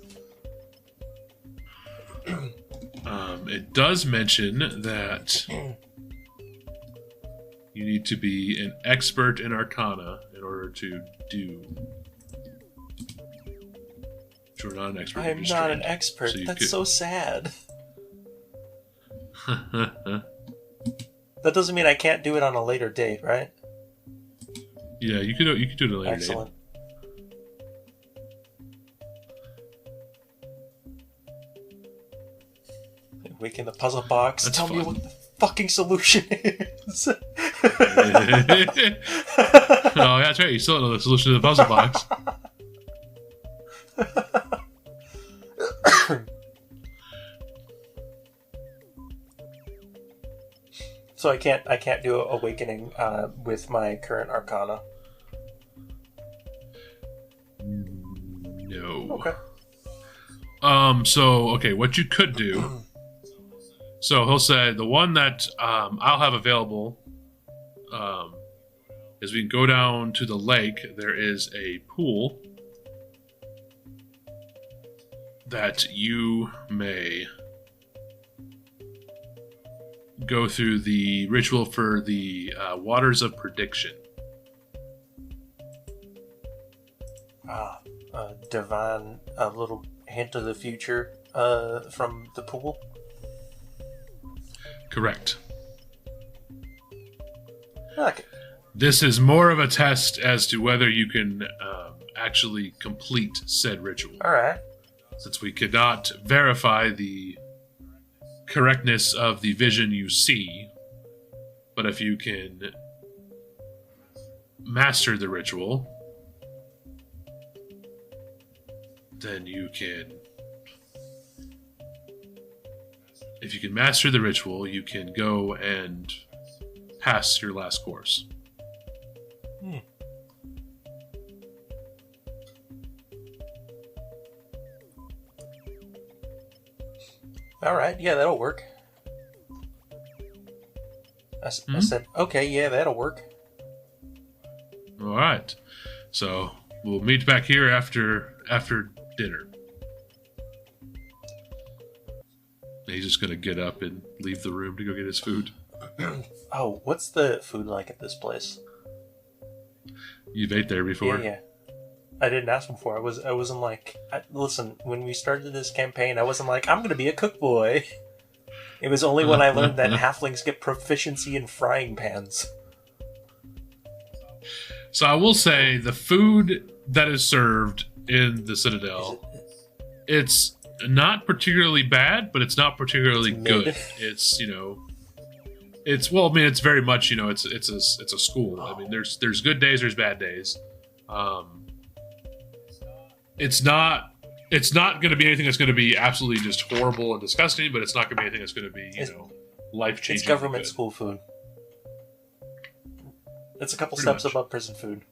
Speaker 1: It does mention that you need to be an expert in Arcana in order to do. But you're not an expert.
Speaker 2: I'm not an expert. That's so sad. That doesn't mean I can't do it on a later date, right?
Speaker 1: Yeah, you could do it at a later
Speaker 2: Excellent. Date. Waking the puzzle box.
Speaker 1: That's
Speaker 2: Tell
Speaker 1: fun.
Speaker 2: me what the fucking solution is.
Speaker 1: Oh, yeah, that's right. You still don't know the solution to the puzzle box.
Speaker 2: So I can't do awakening with my current Arcana.
Speaker 1: No.
Speaker 2: Okay.
Speaker 1: Okay, what you could do. So he'll say the one that I'll have available is we can go down to the lake. There is a pool that you may go through the ritual for the waters of prediction.
Speaker 2: Divine, a little hint of the future from the pool.
Speaker 1: Correct.
Speaker 2: Okay.
Speaker 1: This is more of a test as to whether you can actually complete said ritual.
Speaker 2: All right.
Speaker 1: Since we could not verify the correctness of the vision you see, but if you can master the ritual, then you can... If you can master the ritual, you can go and pass your last course.
Speaker 2: All right. Yeah, that'll work. I said, okay, yeah, that'll work.
Speaker 1: All right. So we'll meet back here after dinner. He's just going to get up and leave the room to go get his food.
Speaker 2: Oh, what's the food like at this place?
Speaker 1: You've ate there before?
Speaker 2: Yeah. I didn't ask him before. I wasn't like... listen, when we started this campaign, I wasn't like, I'm going to be a cook boy. It was only when I learned that halflings get proficiency in frying pans.
Speaker 1: So I will say, the food that is served in the Citadel, it's not particularly bad, but it's not particularly good. It's, it's very much, it's a school. I mean, there's good days, there's bad days. It's not going to be anything that's going to be absolutely just horrible and disgusting, but it's not going to be anything that's going to be, life changing.
Speaker 2: It's government school food. It's a couple steps above prison food.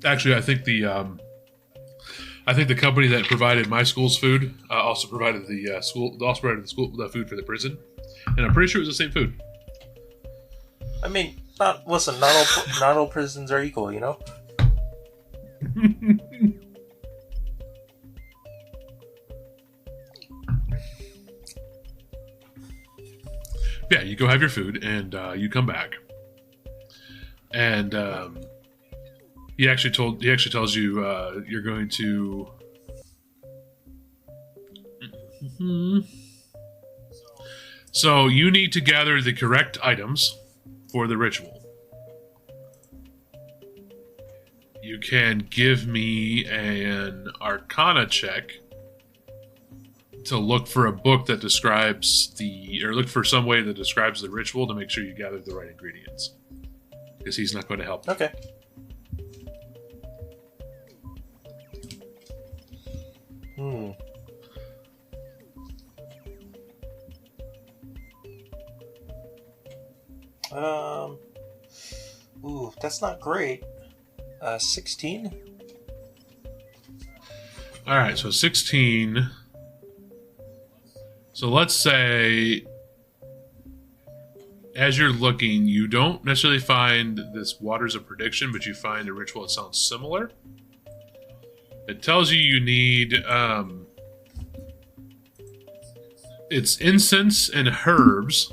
Speaker 1: Actually, I think the company that provided my school's food also provided the food for the prison, and I'm pretty sure it was the same food.
Speaker 2: I mean, not all prisons are equal,
Speaker 1: Yeah, you go have your food, and you come back, and he actually tells you you're going to. So you need to gather the correct items for the ritual. You can give me an Arcana check to look for a book that describes look for some way that describes the ritual to make sure you gather the right ingredients. Because he's not going to help you.
Speaker 2: Okay. Ooh, that's not great. 16?
Speaker 1: Alright, so 16. So let's say, as you're looking, you don't necessarily find this Waters of Prediction, but you find a ritual that sounds similar. It tells you need, it's incense and herbs,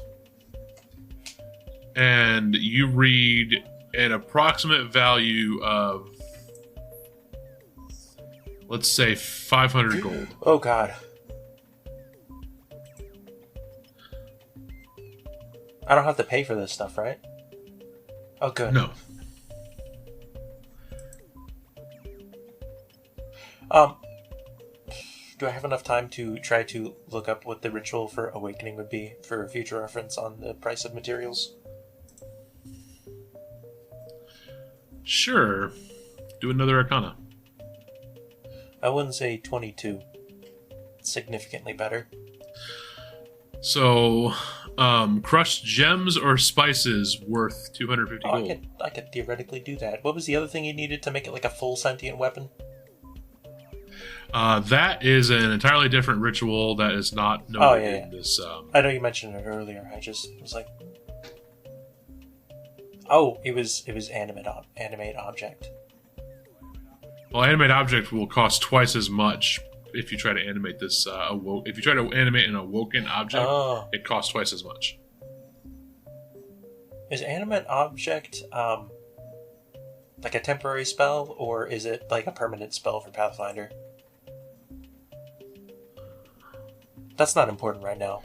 Speaker 1: and you read an approximate value of, let's say, 500 gold.
Speaker 2: Oh, God. I don't have to pay for this stuff, right? Oh, good.
Speaker 1: No.
Speaker 2: Do I have enough time to try to look up what the ritual for awakening would be for future reference on the price of materials?
Speaker 1: Sure. Do another Arcana.
Speaker 2: I wouldn't say 22. Significantly better.
Speaker 1: So, crushed gems or spices worth 250 gold.
Speaker 2: I could theoretically do that. What was the other thing you needed to make it like a full sentient weapon?
Speaker 1: That is an entirely different ritual that is not noted in this.
Speaker 2: I know you mentioned it earlier. I just was like, oh, it was animate object.
Speaker 1: Well, animate object will cost twice as much if you try to animate this. If you try to animate an awoken object, it costs twice as much.
Speaker 2: Is animate object like a temporary spell, or is it like a permanent spell for Pathfinder? That's not important right now.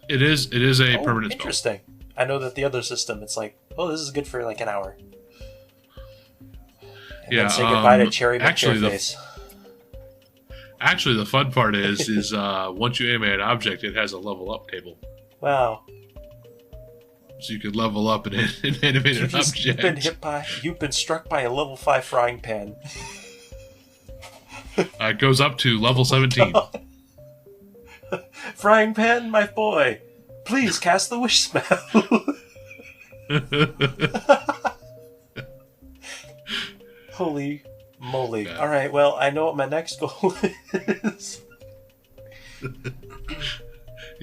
Speaker 1: It is a permanent spell.
Speaker 2: Interesting. I know that the other system, it's like, oh, this is good for like an hour. And then say goodbye to Cherry McChairface.
Speaker 1: Actually, the fun part is once you animate an object, it has a level up table.
Speaker 2: Wow.
Speaker 1: So you could level up and animate an object.
Speaker 2: You've been struck by a level 5 frying pan.
Speaker 1: It goes up to level 17.
Speaker 2: Frying pan, my boy. Please cast the wish spell. Holy moly. Yeah. Alright, well, I know what my next goal is.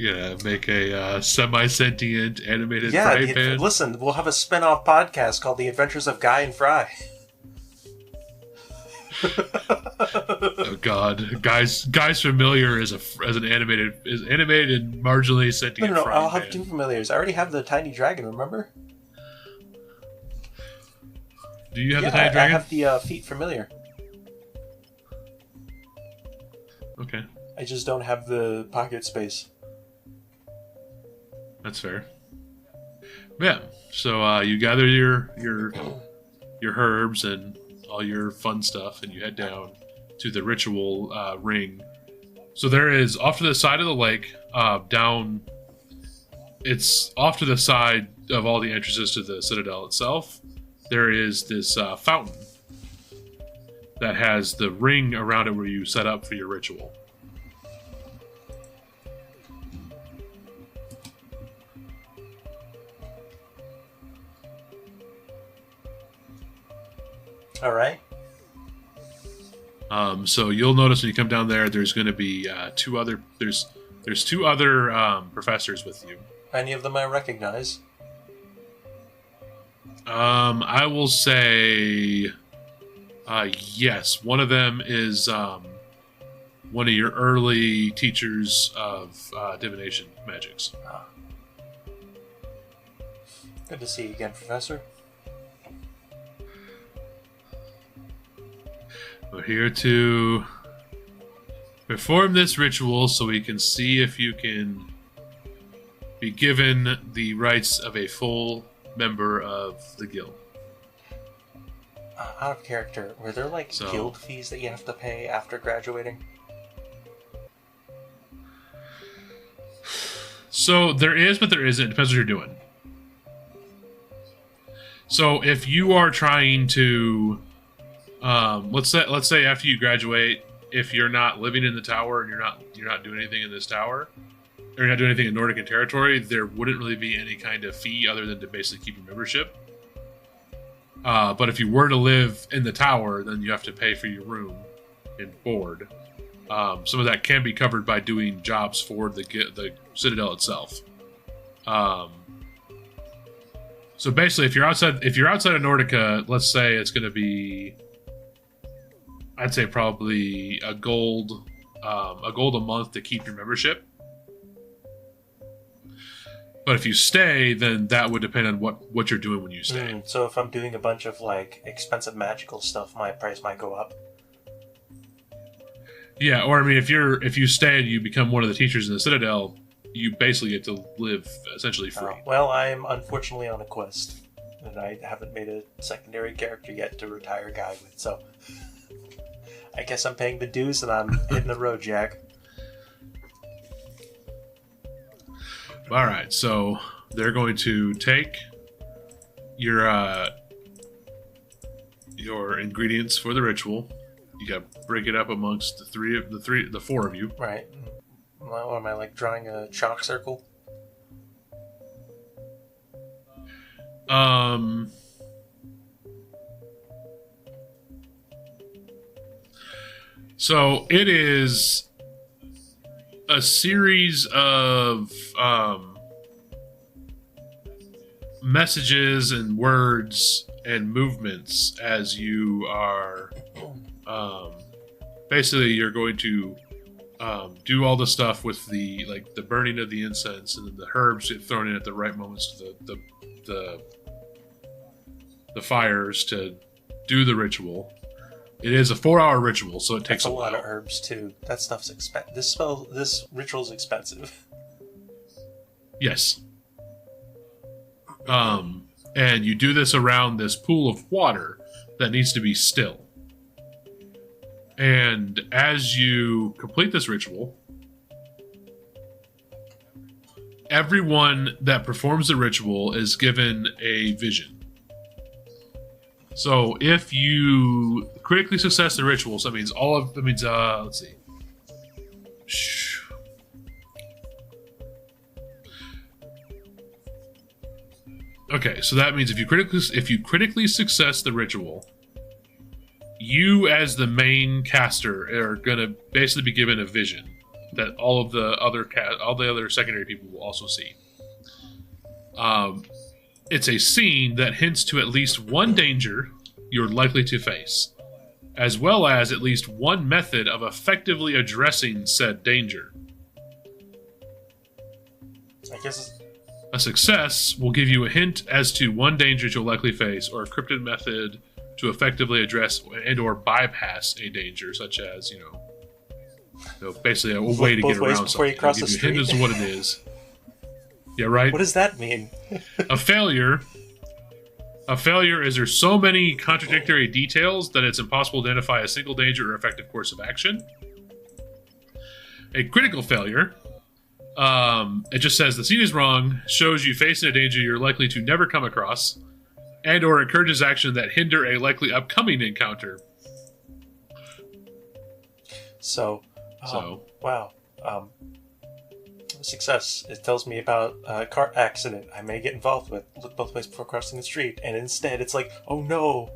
Speaker 1: Yeah, make a semi-sentient animated
Speaker 2: Yeah,
Speaker 1: fry pan.
Speaker 2: listen, we'll have a spin-off podcast called The Adventures of Guy and Fry.
Speaker 1: Oh God, guys familiar as an animated and marginally sentient.
Speaker 2: No,
Speaker 1: frying
Speaker 2: I'll have
Speaker 1: pan.
Speaker 2: two familiars. I already have the tiny dragon. Remember?
Speaker 1: Do you have the tiny dragon?
Speaker 2: I have the feet familiar.
Speaker 1: Okay,
Speaker 2: I just don't have the pocket space.
Speaker 1: that's fair. Yeah. So you gather your herbs and all your fun stuff, and you head down to the ritual ring. So there is off to the side of the lake, down. It's off to the side of all the entrances to the citadel itself. There is this fountain that has the ring around it where you set up for your ritual.
Speaker 2: All right.
Speaker 1: So you'll notice when you come down there, there's going to be two other professors with you.
Speaker 2: Any of them I recognize?
Speaker 1: I will say, yes. One of them is one of your early teachers of divination magics.
Speaker 2: Ah. Good to see you again, Professor.
Speaker 1: We're here to perform this ritual so we can see if you can be given the rights of a full member of the guild.
Speaker 2: Out of character, were there guild fees that you have to pay after graduating?
Speaker 1: So there is, but there isn't. It depends what you're doing. So if you are trying to, let's say after you graduate, if you're not living in the tower and you're not doing anything in this tower, or you're not doing anything in Nordic territory, there wouldn't really be any kind of fee other than to basically keep your membership. But if you were to live in the tower, then you have to pay for your room and board. Some of that can be covered by doing jobs for the citadel itself. So basically, if you're outside of Nordica, let's say it's going to be, I'd say probably a gold a month to keep your membership. But if you stay, then that would depend on what you're doing when you stay.
Speaker 2: So if I'm doing a bunch of expensive magical stuff, my price might go up.
Speaker 1: Yeah, or I mean, if you stay and you become one of the teachers in the Citadel, you basically get to live essentially free.
Speaker 2: Well, I'm unfortunately on a quest, and I haven't made a secondary character yet to retire Guy with, so I guess I'm paying the dues and I'm hitting the road, Jack.
Speaker 1: All right, so they're going to take your ingredients for the ritual. You got to break it up amongst the four of you.
Speaker 2: Right. What am I drawing a chalk circle?
Speaker 1: So it is a series of messages and words and movements as you are basically you're going to do all the stuff with the burning of the incense, and then the herbs get thrown in at the right moments to the fires to do the ritual. It is a 4-hour ritual, so it takes
Speaker 2: That's
Speaker 1: a while.
Speaker 2: lot of herbs too. That stuff's expensive. This ritual's expensive.
Speaker 1: Yes. And you do this around this pool of water that needs to be still. And as you complete this ritual, everyone that performs the ritual is given a vision. So if you critically success the ritual, so that means let's see. Okay, so that means if you critically success the ritual, you as the main caster are gonna basically be given a vision that all the other secondary people will also see. It's a scene that hints to at least one danger you're likely to face, as well as at least one method of effectively addressing said danger.
Speaker 2: I guess
Speaker 1: A success will give you a hint as to one danger you'll likely face, or a cryptid method to effectively address and/or bypass a danger, such as basically a way to get around
Speaker 2: before you
Speaker 1: something.
Speaker 2: cross the
Speaker 1: Give you a hint
Speaker 2: street.
Speaker 1: as to what it is. Yeah, right.
Speaker 2: What does that mean?
Speaker 1: A failure is there's so many contradictory details that it's impossible to identify a single danger or effective course of action. A critical failure, it just says the scene is wrong, shows you facing a danger you're likely to never come across, and or encourages action that hinder a likely upcoming encounter.
Speaker 2: Wow. Success. It tells me about a car accident I may get involved with. Look both ways before crossing the street. And instead, it's like, oh no,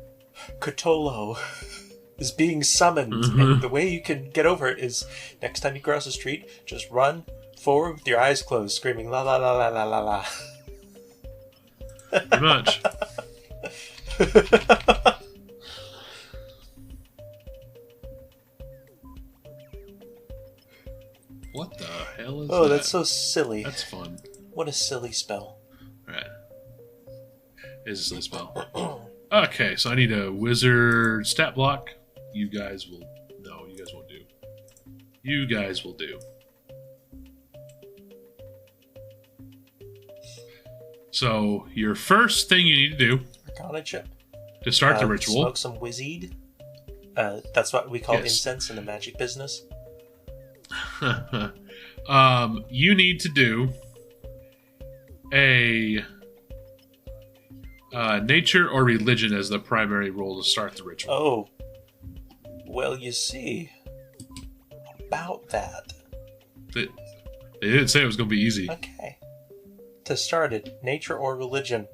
Speaker 2: Cthulhu is being summoned.
Speaker 1: Mm-hmm.
Speaker 2: And the way you can get over it is next time you cross the street, just run forward with your eyes closed, screaming la la la la la la la.
Speaker 1: Pretty much. What the hell is that?
Speaker 2: Oh, that's so silly.
Speaker 1: That's fun.
Speaker 2: What a silly spell.
Speaker 1: Alright. Is a silly spell. Okay, so I need a wizard stat block. You guys will... No, you guys won't do. You guys will do. So, your first thing you need to do...
Speaker 2: Arcana chip.
Speaker 1: To start the ritual...
Speaker 2: Smoke some wizard. That's what we call
Speaker 1: Yes.
Speaker 2: incense in the magic business.
Speaker 1: You need to do a nature or religion as the primary role to start the ritual.
Speaker 2: Oh. Well, you see. About that.
Speaker 1: They didn't say it was going to be easy.
Speaker 2: Okay. To start it, nature or religion.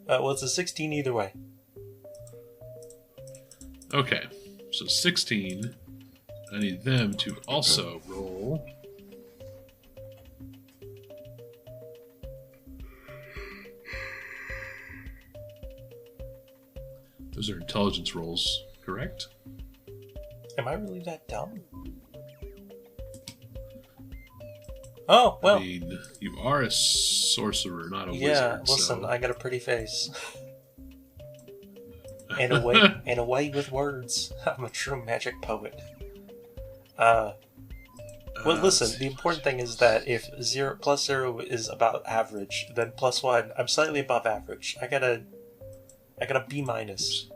Speaker 2: Well, it's a 16 either way.
Speaker 1: Okay, so 16. I need them to also roll. Those are intelligence rolls, correct?
Speaker 2: Am I really that dumb? Oh, well.
Speaker 1: I mean, you are a sorcerer, not a wizard.
Speaker 2: Yeah, listen,
Speaker 1: so...
Speaker 2: I got a pretty face. and a way with words. I'm a true magic poet. Well, listen, the important thing is that if plus 0 is about average, then plus 1, I'm slightly above average. I got a B minus.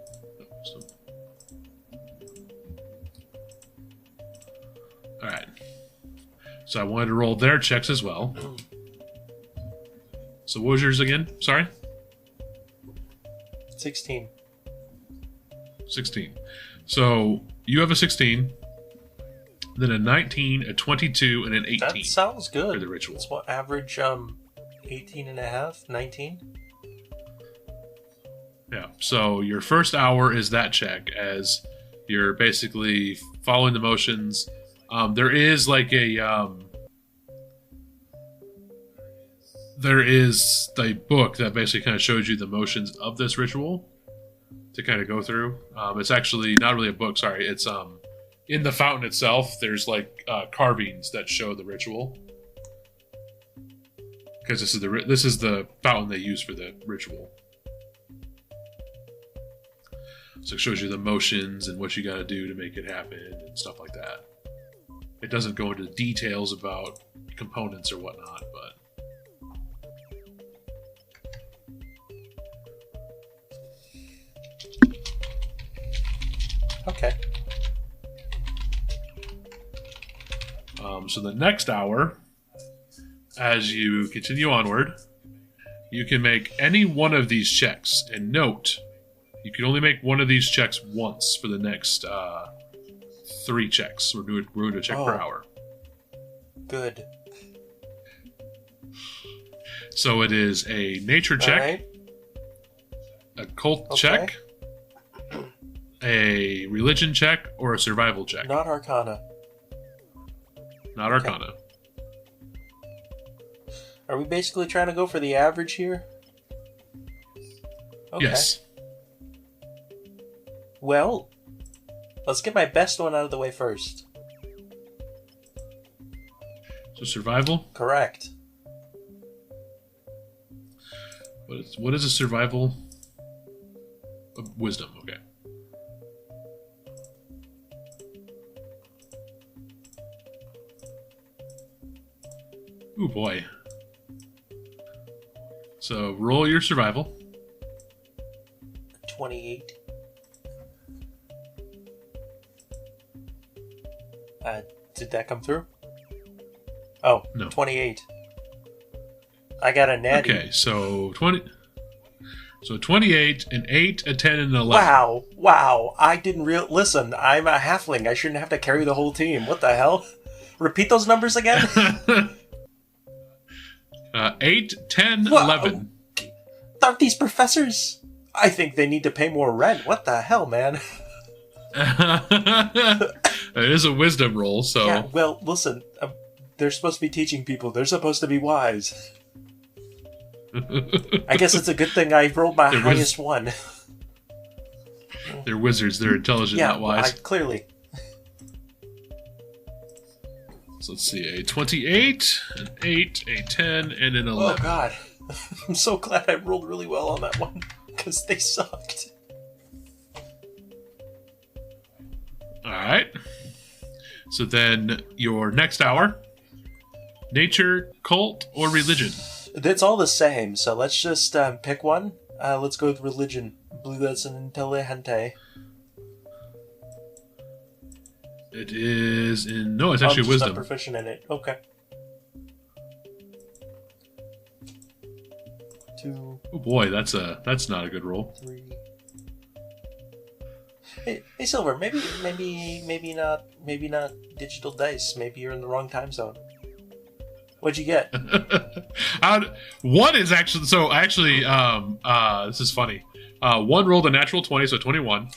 Speaker 1: Alright. So I wanted to roll their checks as well. So what was yours again? Sorry?
Speaker 2: 16.
Speaker 1: 16. So you have a 16, then a 19, a 22, and an 18.
Speaker 2: That sounds good.
Speaker 1: For the ritual.
Speaker 2: That's what average 18 and a half, 19.
Speaker 1: Yeah. So your first hour is that check as you're basically following the motions. There is like a there is the book that basically kind of shows you the motions of this ritual to kind of go through. It's actually not really a book. Sorry, it's in the fountain itself. There's like carvings that show the ritual because this is the fountain they use for the ritual. So it shows you the motions and what you got to do to make it happen and stuff like that. It doesn't go into details about components or whatnot, but...
Speaker 2: Okay.
Speaker 1: So the next hour, as you continue onward, you can make any one of these checks. And note, you can only make one of these checks once for the next 3 checks. We're doing a check per hour.
Speaker 2: Good.
Speaker 1: So it is a nature check,
Speaker 2: Right.
Speaker 1: a cult
Speaker 2: Okay.
Speaker 1: check, a religion check, or a survival check.
Speaker 2: Not Arcana.
Speaker 1: not Arcana.
Speaker 2: Are we basically trying to go for the average here? Okay.
Speaker 1: Yes.
Speaker 2: Well, let's get my best one out of the way first.
Speaker 1: So survival?
Speaker 2: Correct.
Speaker 1: What is a survival? Wisdom, okay. Ooh, boy. So roll your survival.
Speaker 2: 28. Did that come through? Oh, no. 28. I got a natty.
Speaker 1: Okay, so 20. So 28, an 8, a 10, and an 11.
Speaker 2: Wow. I didn't listen, I'm a halfling. I shouldn't have to carry the whole team. What the hell? Repeat those numbers again?
Speaker 1: 8, 10, 11.
Speaker 2: Aren't these professors? I think they need to pay more rent. What the hell, man?
Speaker 1: It is a wisdom roll, so...
Speaker 2: Yeah, well, listen. They're supposed to be teaching people. They're supposed to be wise. I guess it's a good thing I rolled my highest one.
Speaker 1: They're wizards. They're intelligent, not wise.
Speaker 2: Clearly.
Speaker 1: So let's see. A 28, an 8, a 10, and an 11.
Speaker 2: Oh, God. I'm so glad I rolled really well on that one. Because they sucked.
Speaker 1: Alright. So then your next hour. Nature, cult, or religion?
Speaker 2: It's all the same, so let's just pick one. Let's go with religion. I believe that's an intelligente.
Speaker 1: It is in... No, it's actually
Speaker 2: I'm just
Speaker 1: wisdom.
Speaker 2: not proficient in it. Okay. 2.
Speaker 1: Oh boy, that's not a good roll.
Speaker 2: 3. Hey, Silver. Maybe not digital dice. Maybe you're in the wrong time zone. What'd you get?
Speaker 1: One is actually... So actually, this is funny. One rolled a natural 20, so 21.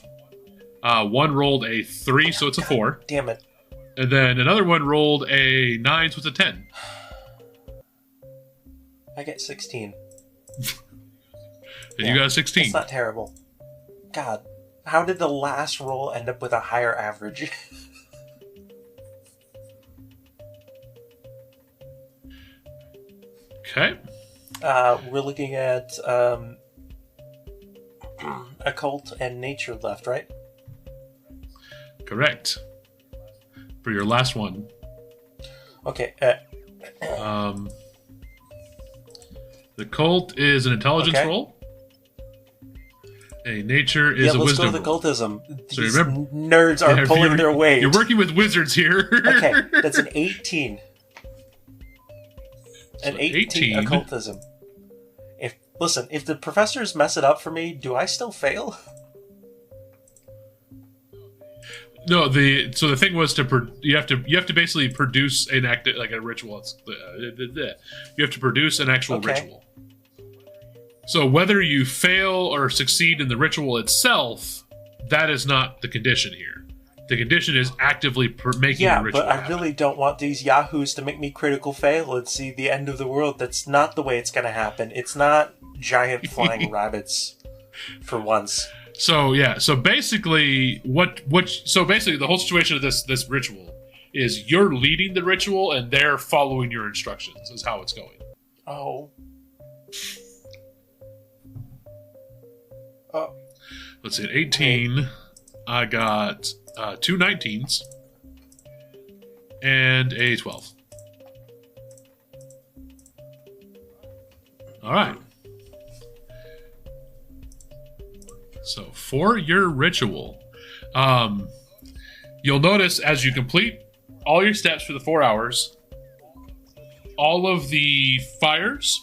Speaker 1: One rolled a 3, so it's a 4.
Speaker 2: Damn it.
Speaker 1: And then another one rolled a 9, so it's a 10.
Speaker 2: I get 16.
Speaker 1: And you got a 16.
Speaker 2: It's not terrible. God, how did the last roll end up with a higher average?
Speaker 1: Okay.
Speaker 2: We're looking at occult and nature left, right?
Speaker 1: Correct. For your last one.
Speaker 2: Okay.
Speaker 1: The cult is an intelligence roll. A nature is a wisdom
Speaker 2: let's go with occultism.
Speaker 1: So
Speaker 2: These
Speaker 1: remember,
Speaker 2: nerds are pulling their weight.
Speaker 1: You're working with wizards here.
Speaker 2: Okay, that's an 18.
Speaker 1: So
Speaker 2: an 18 occultism. If the professors mess it up for me, do I still fail?
Speaker 1: No, the thing was you have to basically produce an act like a ritual. You have to produce an actual ritual. So whether you fail or succeed in the ritual itself, that is not the condition here. The condition is actively making the ritual
Speaker 2: but I really don't want these yahoos to make me critical fail and see the end of the world. That's not the way it's going to happen. It's not giant flying rabbits for once.
Speaker 1: So basically the whole situation of this ritual is you're leading the ritual and they're following your instructions is how it's going.
Speaker 2: Oh.
Speaker 1: Let's see, at 18, I got 2 19s and a 12. All right. So for your ritual, you'll notice as you complete all your steps for the 4 hours, all of the fires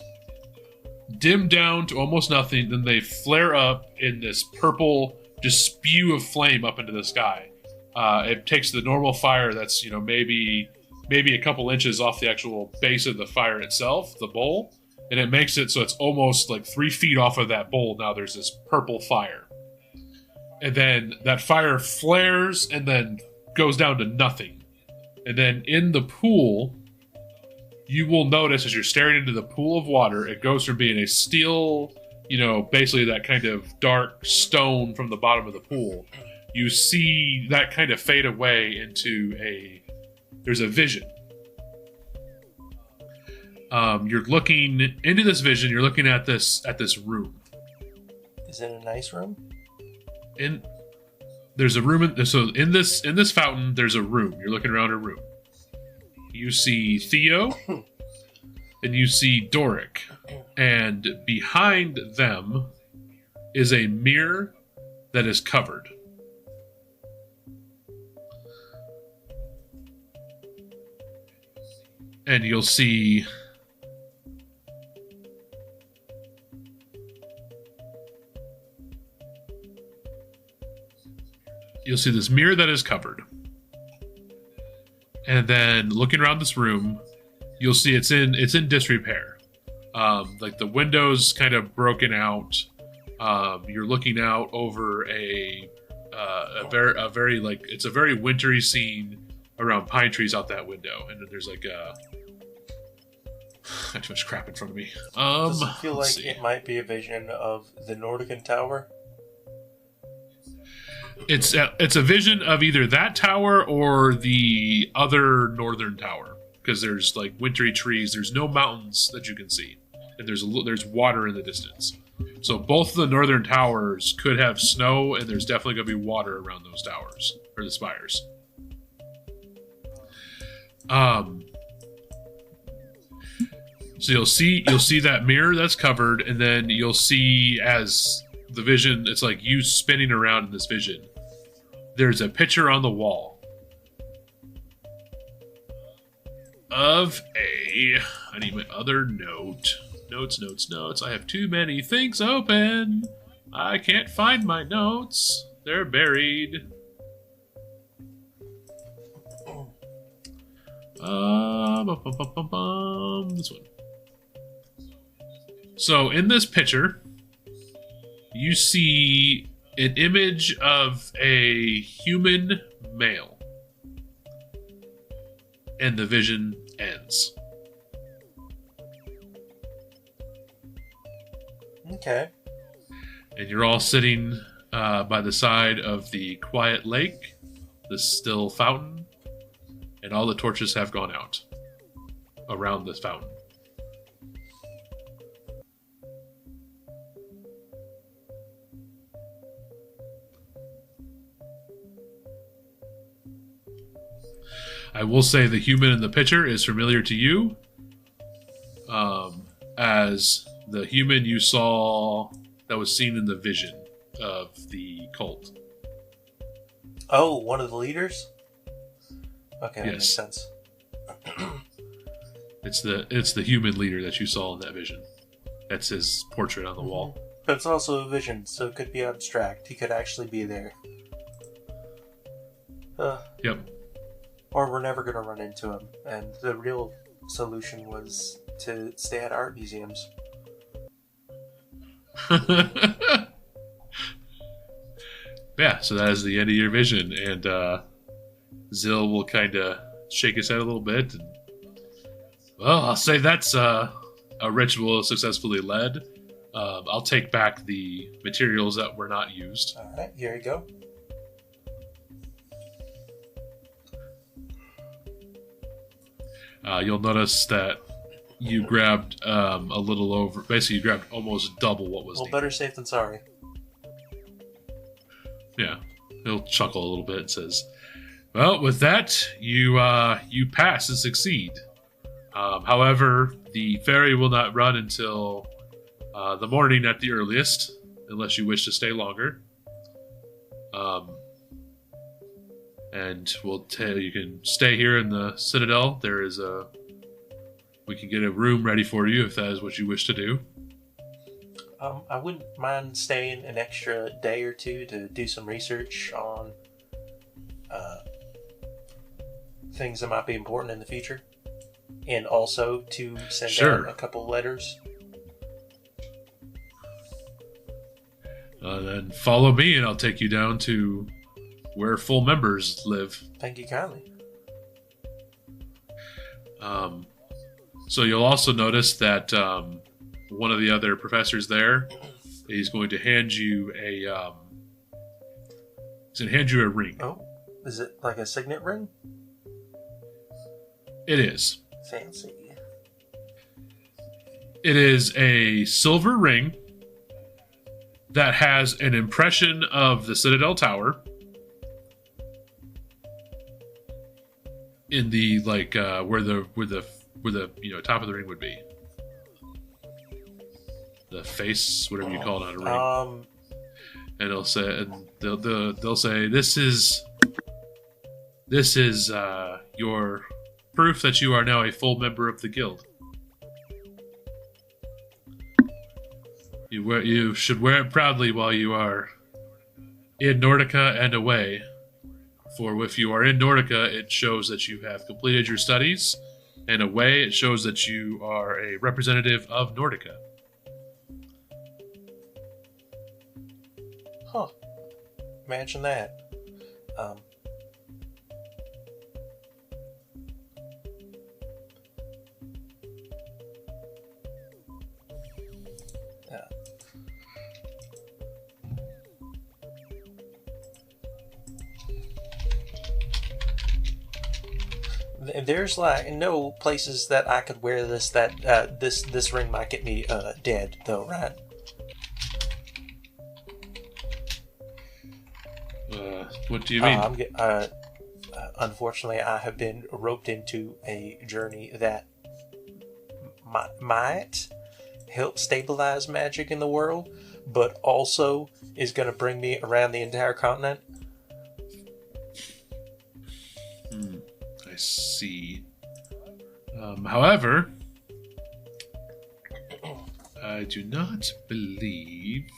Speaker 1: dim down to almost nothing, then they flare up in this purple just spew of flame up into the sky. It takes the normal fire that's maybe a couple inches off the actual base of the fire itself, the bowl, and it makes it so it's almost like 3 feet off of that bowl. Now there's this purple fire. And then that fire flares and then goes down to nothing. And then in the pool, you will notice as you're staring into the pool of water, it goes from being a steel, basically that kind of dark stone from the bottom of the pool. You see that kind of fade away into there's a vision. You're looking into this vision. You're looking at this room.
Speaker 2: Is it a nice room?
Speaker 1: There's a room. So in this fountain, there's a room. You're looking around a room. You see Theo, and you see Doric, and behind them is a mirror that is covered. And you'll see this mirror that is covered. And then looking around this room, you'll see it's in disrepair. Like the windows kind of broken out. You're looking out over a very like it's a very wintry scene around pine trees out that window, and then there's like got too much crap in front of me.
Speaker 2: Does it feel like it might be a vision of the Nordican Tower?
Speaker 1: It's a vision of either that tower or the other northern tower, because there's like wintry trees. There's no mountains that you can see, and there's water in the distance. So both of the northern towers could have snow, and there's definitely going to be water around those towers or the spires. So you'll see that mirror that's covered, and then you'll see as the vision, it's like you spinning around in this vision. There's a picture on the wall of I need my other note. Notes. I have too many things open. I can't find my notes. They're buried. This one. So in this picture, you see an image of a human male, and the vision ends.
Speaker 2: Okay.
Speaker 1: And you're all sitting by the side of the quiet lake, the still fountain, and all the torches have gone out around this fountain. I will say the human in the picture is familiar to you, as the human you saw that was seen in the vision of the cult.
Speaker 2: Oh, one of the leaders? Okay, that
Speaker 1: yes.
Speaker 2: makes sense.
Speaker 1: It's the human leader that you saw in that vision. That's his portrait on the wall.
Speaker 2: But it's also a vision, so it could be abstract. He could actually be there.
Speaker 1: Yep.
Speaker 2: Or we're never going to run into him. And the real solution was to stay at art museums.
Speaker 1: Yeah, so that is the end of your vision. And Zill will kind of shake his head a little bit. And, well, I'll say that's a ritual successfully led. I'll take back the materials that were not used.
Speaker 2: All right, here you go.
Speaker 1: You'll notice that you grabbed a little over. Basically, you grabbed almost double what was needed.
Speaker 2: Better safe than sorry.
Speaker 1: Yeah, he'll chuckle a little bit and says, "Well, with that, you pass and succeed. However, the ferry will not run until the morning at the earliest, unless you wish to stay longer. And we'll tell you can stay here in the Citadel. We can get a room ready for you if that is what you wish to do."
Speaker 2: I wouldn't mind staying an extra day or two to do some research on things that might be important in the future, and also to send out a couple letters.
Speaker 1: Then follow me, and I'll take you down to where full members live.
Speaker 2: Thank you kindly.
Speaker 1: So you'll also notice that one of the other professors there is going to hand you a ring.
Speaker 2: Oh, is it like a signet ring?
Speaker 1: It is.
Speaker 2: Fancy.
Speaker 1: It is a silver ring that has an impression of the Citadel Tower in the where the top of the ring would be. The face, whatever you call it on a ring. And they'll say this is your proof that you are now a full member of the guild. You should wear it proudly while you are in Nordica and away. For if you are in Nordica, it shows that you have completed your studies, and away it shows that you are a representative of Nordica.
Speaker 2: Huh. Imagine that. There's like no places that I could wear this that this ring might get me dead though, right?
Speaker 1: What do you mean?
Speaker 2: Unfortunately, I have been roped into a journey that might help stabilize magic in the world, but also is going to bring me around the entire continent.
Speaker 1: I see. However, I do not believe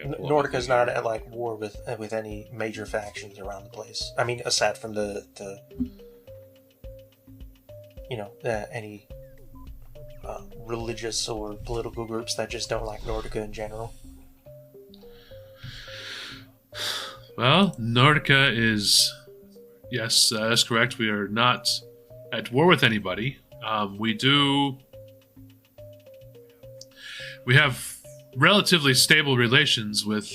Speaker 2: Nordica's not at like war with any major factions around the place. I mean, aside from the any religious or political groups that just don't like Nordica in general.
Speaker 1: Well, Nordica is... Yes, that's correct. We are not at war with anybody. We have relatively stable relations with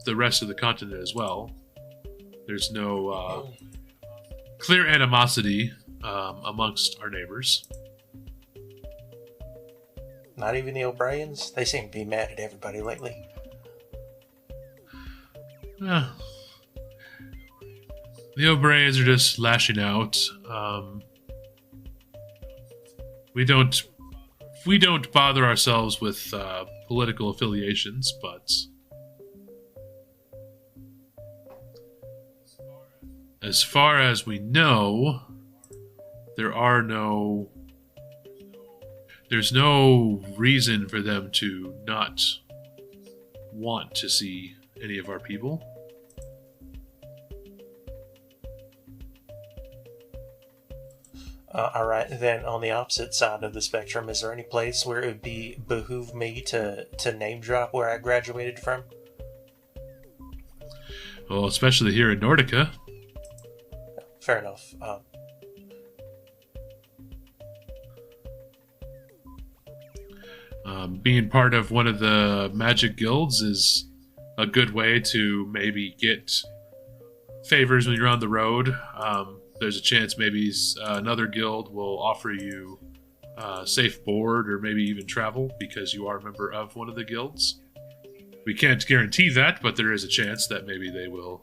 Speaker 1: the rest of the continent as well. There's no clear animosity amongst our neighbors.
Speaker 2: Not even the O'Briens? They seem to be mad at everybody lately.
Speaker 1: The O'Briens are just lashing out. We don't bother ourselves with political affiliations, but as far as we know, there's no reason for them to not want to see any of our people.
Speaker 2: All right, then on the opposite side of the spectrum, is there any place where it would behoove me to name drop where I graduated from?
Speaker 1: Well, especially here in Nordica.
Speaker 2: Fair enough.
Speaker 1: Being part of one of the magic guilds is a good way to maybe get favors when you're on the road. There's a chance maybe another guild will offer you safe board or maybe even travel because you are a member of one of the guilds. We can't guarantee that, but there is a chance that maybe they will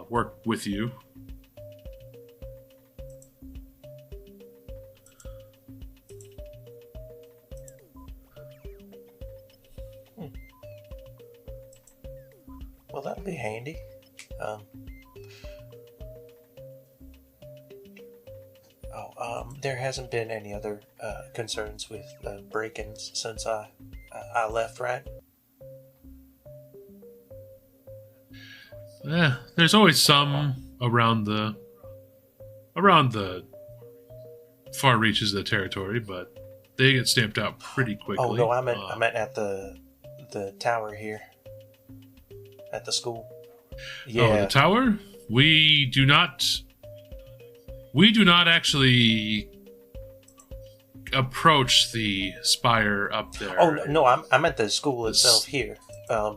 Speaker 1: work with you.
Speaker 2: Well, that'll be handy. There hasn't been any other concerns with break-ins since I left, right?
Speaker 1: There's always some around the far reaches of the territory, but they get stamped out pretty quickly.
Speaker 2: Oh no, I meant at the tower here, at the school. Yeah,
Speaker 1: the tower. We do not We do not actually approach the spire up there.
Speaker 2: Oh no, I'm at the school itself here. Yeah.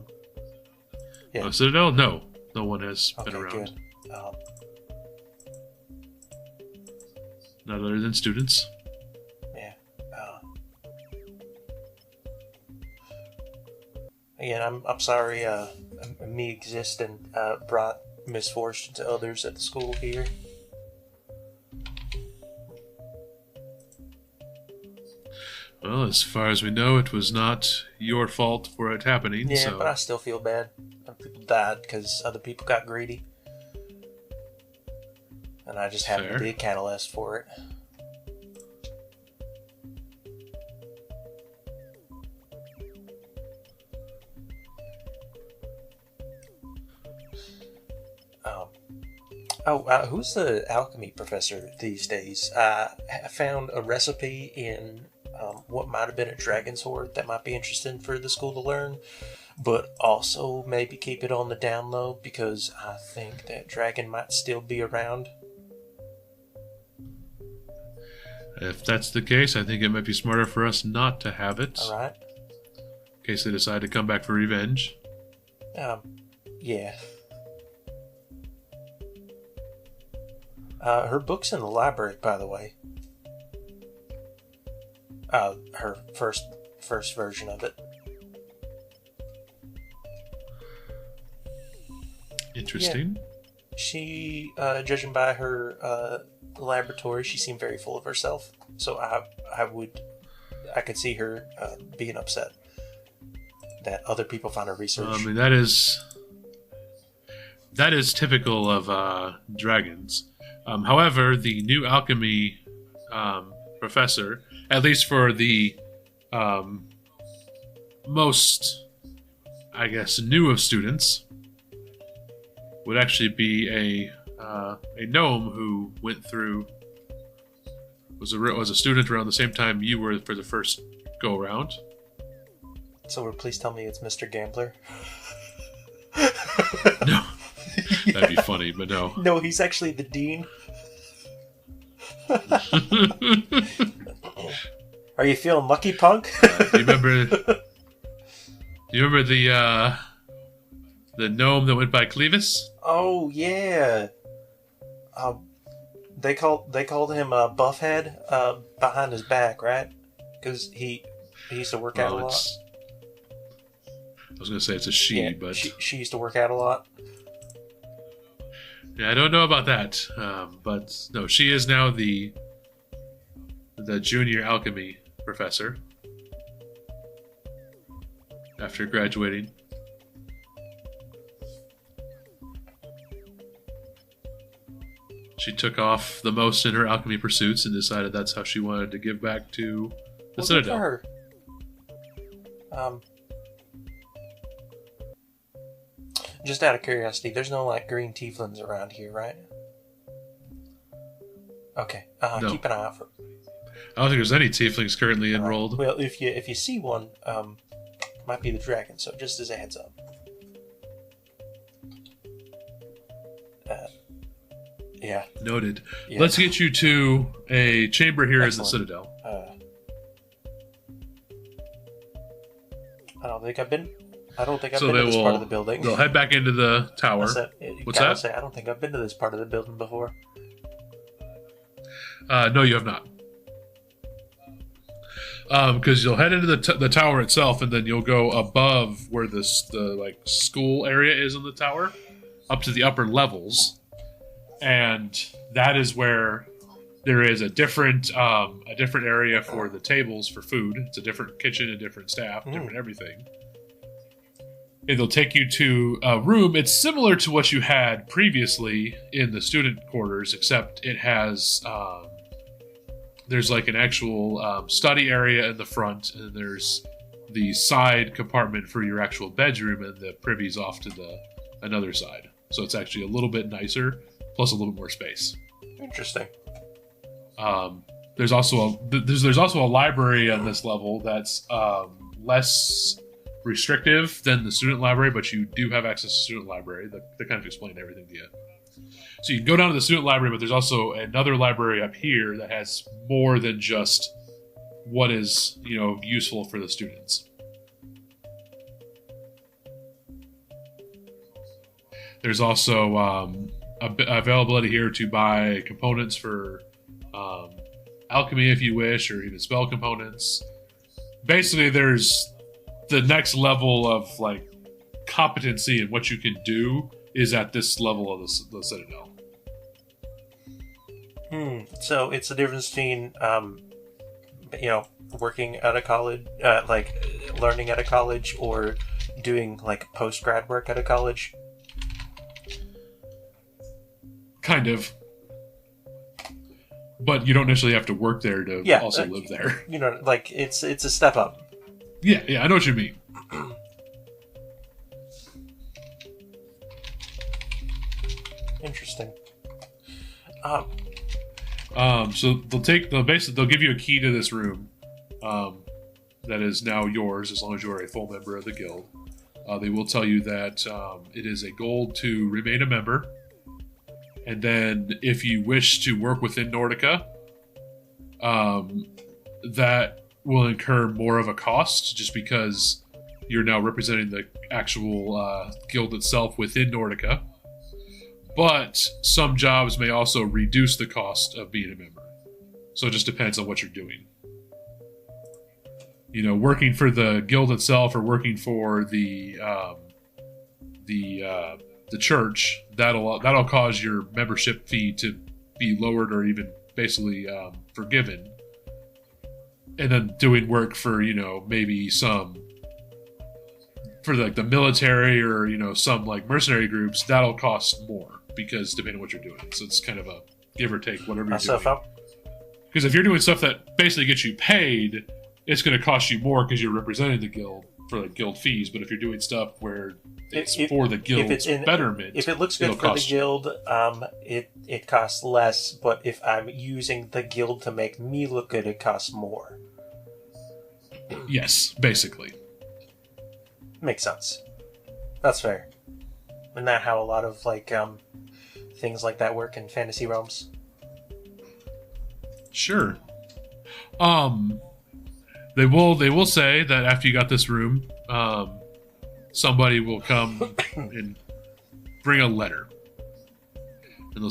Speaker 1: Oh, Citadel? No, no one has been around.
Speaker 2: Good.
Speaker 1: Not other than students.
Speaker 2: Yeah. Again, I'm sorry. Me existing brought misfortune to others at the school here.
Speaker 1: Well, as far as we know, it was not your fault for it happening.
Speaker 2: Yeah,
Speaker 1: so.
Speaker 2: But I still feel bad. People died because other people got greedy. And I just happened to be a catalyst for it. Who's the alchemy professor these days? I found a recipe in what might have been a dragon's hoard that might be interesting for the school to learn, but also maybe keep it on the down low because I think that dragon might still be around.
Speaker 1: If that's the case, I think it might be smarter for us not to have it.
Speaker 2: All right.
Speaker 1: In case they decide to come back for revenge.
Speaker 2: Yeah. Her book's in the library, by the way. Her first version of it.
Speaker 1: Interesting.
Speaker 2: Yeah. She, judging by her laboratory, she seemed very full of herself. So I could see her being upset that other people found her research.
Speaker 1: I mean, that is typical of dragons. However, the new alchemy professor, at least for the most, I guess, new of students, would actually be a gnome who went through was a student around the same time you were for the first go around.
Speaker 2: So please tell me it's Mr. Gambler.
Speaker 1: No, that'd be funny, but no.
Speaker 2: No, he's actually the dean. Are you feeling lucky, punk?
Speaker 1: Do you remember the gnome that went by Clevis?
Speaker 2: Oh yeah. They called him Buffhead behind his back, right? Because he used to work out a lot.
Speaker 1: I was going to say it's a she,
Speaker 2: yeah,
Speaker 1: but
Speaker 2: she used to work out a lot.
Speaker 1: Yeah, I don't know about that, but no, she is now the junior alchemy professor after graduating. She took off the most in her alchemy pursuits and decided that's how she wanted to give back to the Citadel.
Speaker 2: Good for her. Just out of curiosity, there's no green tieflings around here, right? Okay.
Speaker 1: No.
Speaker 2: Keep an eye out for.
Speaker 1: I don't think there's any tieflings currently enrolled.
Speaker 2: Well, if you see one, might be the dragon. So just as a heads up. Yeah.
Speaker 1: Noted.
Speaker 2: Yeah.
Speaker 1: Let's get you to a chamber here in the
Speaker 2: Excellent.
Speaker 1: Citadel.
Speaker 2: I don't think I've been
Speaker 1: So
Speaker 2: to this part of the building.
Speaker 1: They'll head back into the tower. What's that?
Speaker 2: I don't think I've been to this part of the building before.
Speaker 1: No, you have not. Because you'll head into the tower itself, and then you'll go above where the school area is in the tower, up to the upper levels, and that is where there is a different area for the tables for food. It's a different kitchen, a different staff, different everything. And they'll take you to a room. It's similar to what you had previously in the student quarters, except it has there's an actual study area in the front, and there's the side compartment for your actual bedroom, and the privy's off to another side. So it's actually a little bit nicer, plus a little bit more space.
Speaker 2: Interesting.
Speaker 1: There's also a library on this level that's less restrictive than the student library, but you do have access to the student library. They kind of explain everything to you. So you can go down to the student library, but there's also another library up here that has more than just what is, useful for the students. There's also availability here to buy components for alchemy if you wish, or even spell components. Basically, there's the next level of like competency in what you can do is at this level of the Citadel.
Speaker 2: So it's the difference between, working at a college, like learning at a college, or doing like post-grad work at a college.
Speaker 1: Kind of. But you don't necessarily have to work there to also live there.
Speaker 2: Like it's a step up.
Speaker 1: Yeah, I know what you mean.
Speaker 2: Interesting.
Speaker 1: So they'll give you a key to this room, that is now yours as long as you are a full member of the guild. They will tell you that it is a gold to remain a member, and then if you wish to work within Nordica, that will incur more of a cost just because you're now representing the actual guild itself within Nordica. But some jobs may also reduce the cost of being a member. So it just depends on what you're doing. Working for the guild itself or working for the church, that'll cause your membership fee to be lowered or even basically forgiven. And then doing work for maybe some for like the military or some like mercenary groups, that'll cost more. Because depending on what you're doing. So it's kind of a give or take, whatever you're doing. Because if you're doing stuff that basically gets you paid, it's going to cost you more because you're representing the guild for like guild fees. But if you're doing stuff where it's for the guild's betterment,
Speaker 2: if it looks good for the guild, it costs less. But if I'm using the guild to make me look good, it costs more.
Speaker 1: Yes, basically.
Speaker 2: Makes sense. That's fair. Isn't that how a lot of like things like that work in fantasy realms?
Speaker 1: Sure. They will say that after you got this room, somebody will come and bring a letter, and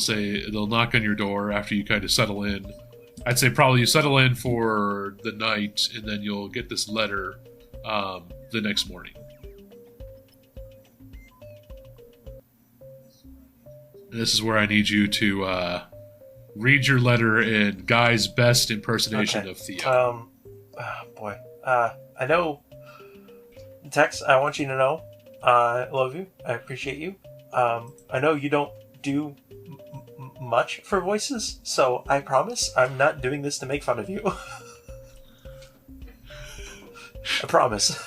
Speaker 1: they'll knock on your door after you kind of settle in. I'd say probably you settle in for the night, and then you'll get this letter the next morning. And this is where I need you to read your letter in Guy's best impersonation of Theo.
Speaker 2: I know, Tex, I want you to know I love you. I appreciate you. I know you don't do much for voices, so I promise I'm not doing this to make fun of you. I promise.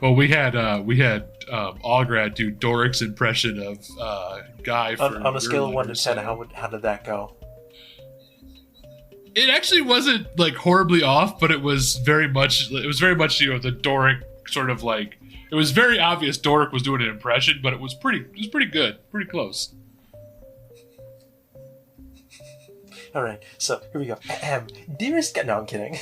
Speaker 1: Well, we had Algrad do Doric's impression of Guy.
Speaker 2: On a scale of 1 to 10, how did that go?
Speaker 1: It actually wasn't like horribly off, but it was very much the Doric sort of like. It was very obvious Doric was doing an impression, but it was pretty good, pretty close.
Speaker 2: All right, so here we go. Dearest, no, I'm kidding.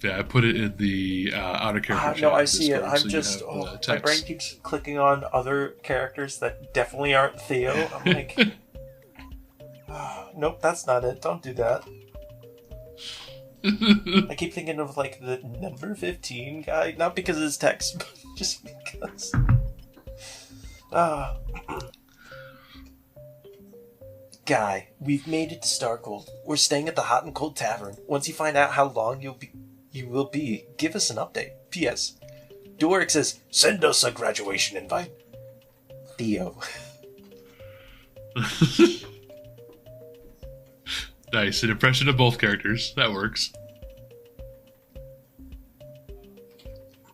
Speaker 1: Yeah, I put it in the outer character chat.
Speaker 2: No, I see it. I'm
Speaker 1: so
Speaker 2: just my brain keeps clicking on other characters that definitely aren't Theo. I'm like, nope, that's not it. Don't do that. I keep thinking of like the number 15 guy, not because of his text, but just because. Guy, we've made it to Starcold. We're staying at the Hot and Cold Tavern. Once you find out how long you will be, give us an update. P.S. Doric says, send us a graduation invite. Theo.
Speaker 1: Nice, an impression of both characters. That works.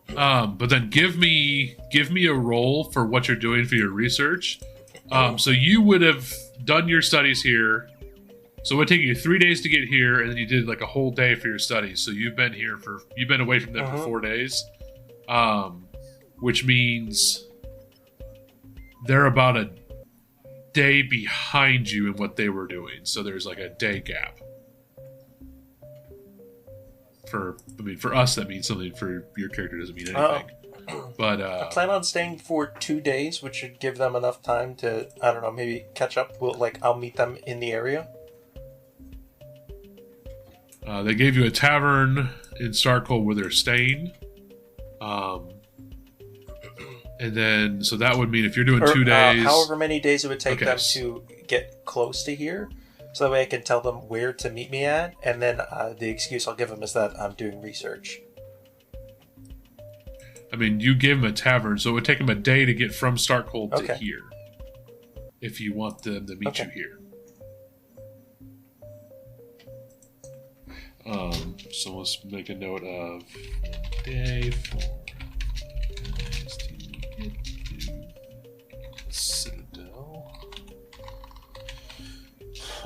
Speaker 1: But then give me a roll for what you're doing for your research, So you would have done your studies here. So it would take you 3 days to get here, and then you did like a whole day for your studies. So you've been away from them for 4 days, which means they're about a day behind you in what they were doing. So there's like a day gap. For us, that means something. For your character, doesn't mean anything. But
Speaker 2: I plan on staying for 2 days, which should give them enough time to, I don't know, maybe catch up. I'll meet them in the area.
Speaker 1: They gave you a tavern in Starkhold where they're staying. And then, so that would mean if you're doing 2 days...
Speaker 2: however many days it would take them to get close to here, so that way I can tell them where to meet me at, and then the excuse I'll give them is that I'm doing research.
Speaker 1: I mean, you give them a tavern, so it would take them a day to get from Starkhold to here. If you want them to meet you here. So let's make a note of day 4 guys to get to Citadel.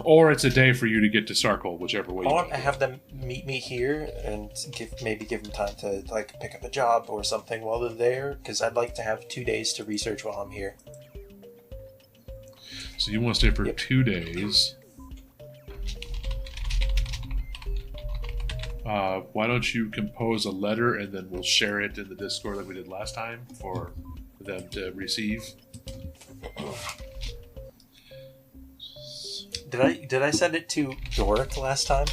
Speaker 1: Or it's a day for you to get to Starkhold, whichever way.
Speaker 2: I want to have them meet me here and maybe give them time to pick up a job or something while they're there, because I'd like to have 2 days to research while I'm here.
Speaker 1: So you want to stay for 2 days. Why don't you compose a letter and then we'll share it in the Discord like we did last time for them to receive.
Speaker 2: Did I send it to Doric last time?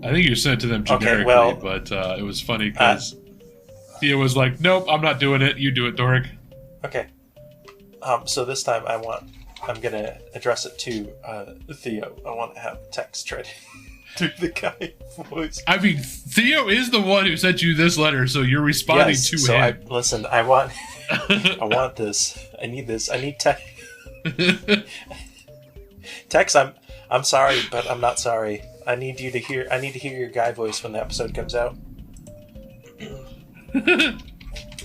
Speaker 1: I think you sent it to them generically, but it was funny because Thea was like, "Nope, I'm not doing it. You do it, Doric."
Speaker 2: Okay. So this time I'm gonna address it to Theo. I want to have text ready to the guy voice.
Speaker 1: I mean, Theo is the one who sent you this letter, so you're responding to him.
Speaker 2: I want this. I need this. I need text. Tex, I'm sorry, but I'm not sorry. I need to hear your guy voice when the episode comes out.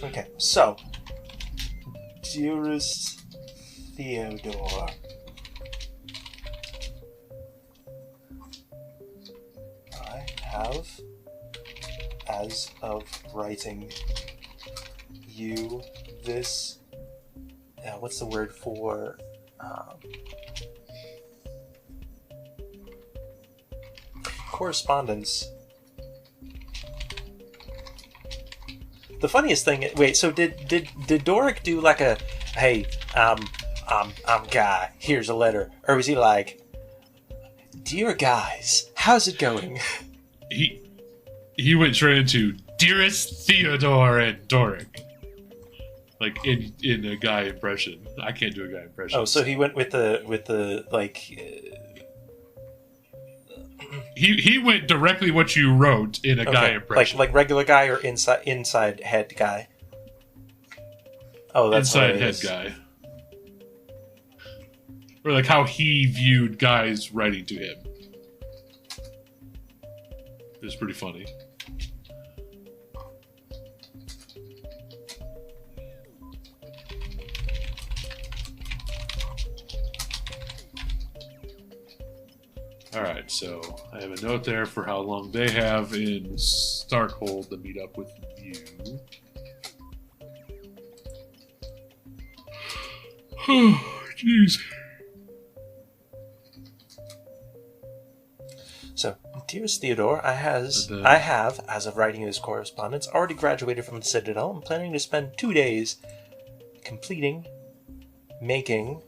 Speaker 2: Okay, so dearest Theodore, I have, as of writing you this, what's the word for correspondence. The funniest thing, wait, so did Doric do like a, hey, I'm Guy, here's a letter, or was he like, dear guys, how's it going?
Speaker 1: He went straight into dearest Theodore and Doric, like in a Guy impression. I can't do a Guy impression.
Speaker 2: Oh, so he went with the like.
Speaker 1: He went directly what you wrote in a Guy impression,
Speaker 2: like regular Guy or inside head Guy. Oh, that's
Speaker 1: inside head Guy, or like how he viewed Guy's writing to him. It was pretty funny. Alright, so I have a note there for how long they have in Starkhold to meet up with you. Oh, jeez.
Speaker 2: So, dearest Theodore, I have, as of writing this correspondence, already graduated from the Citadel and planning to spend 2 days completing, making,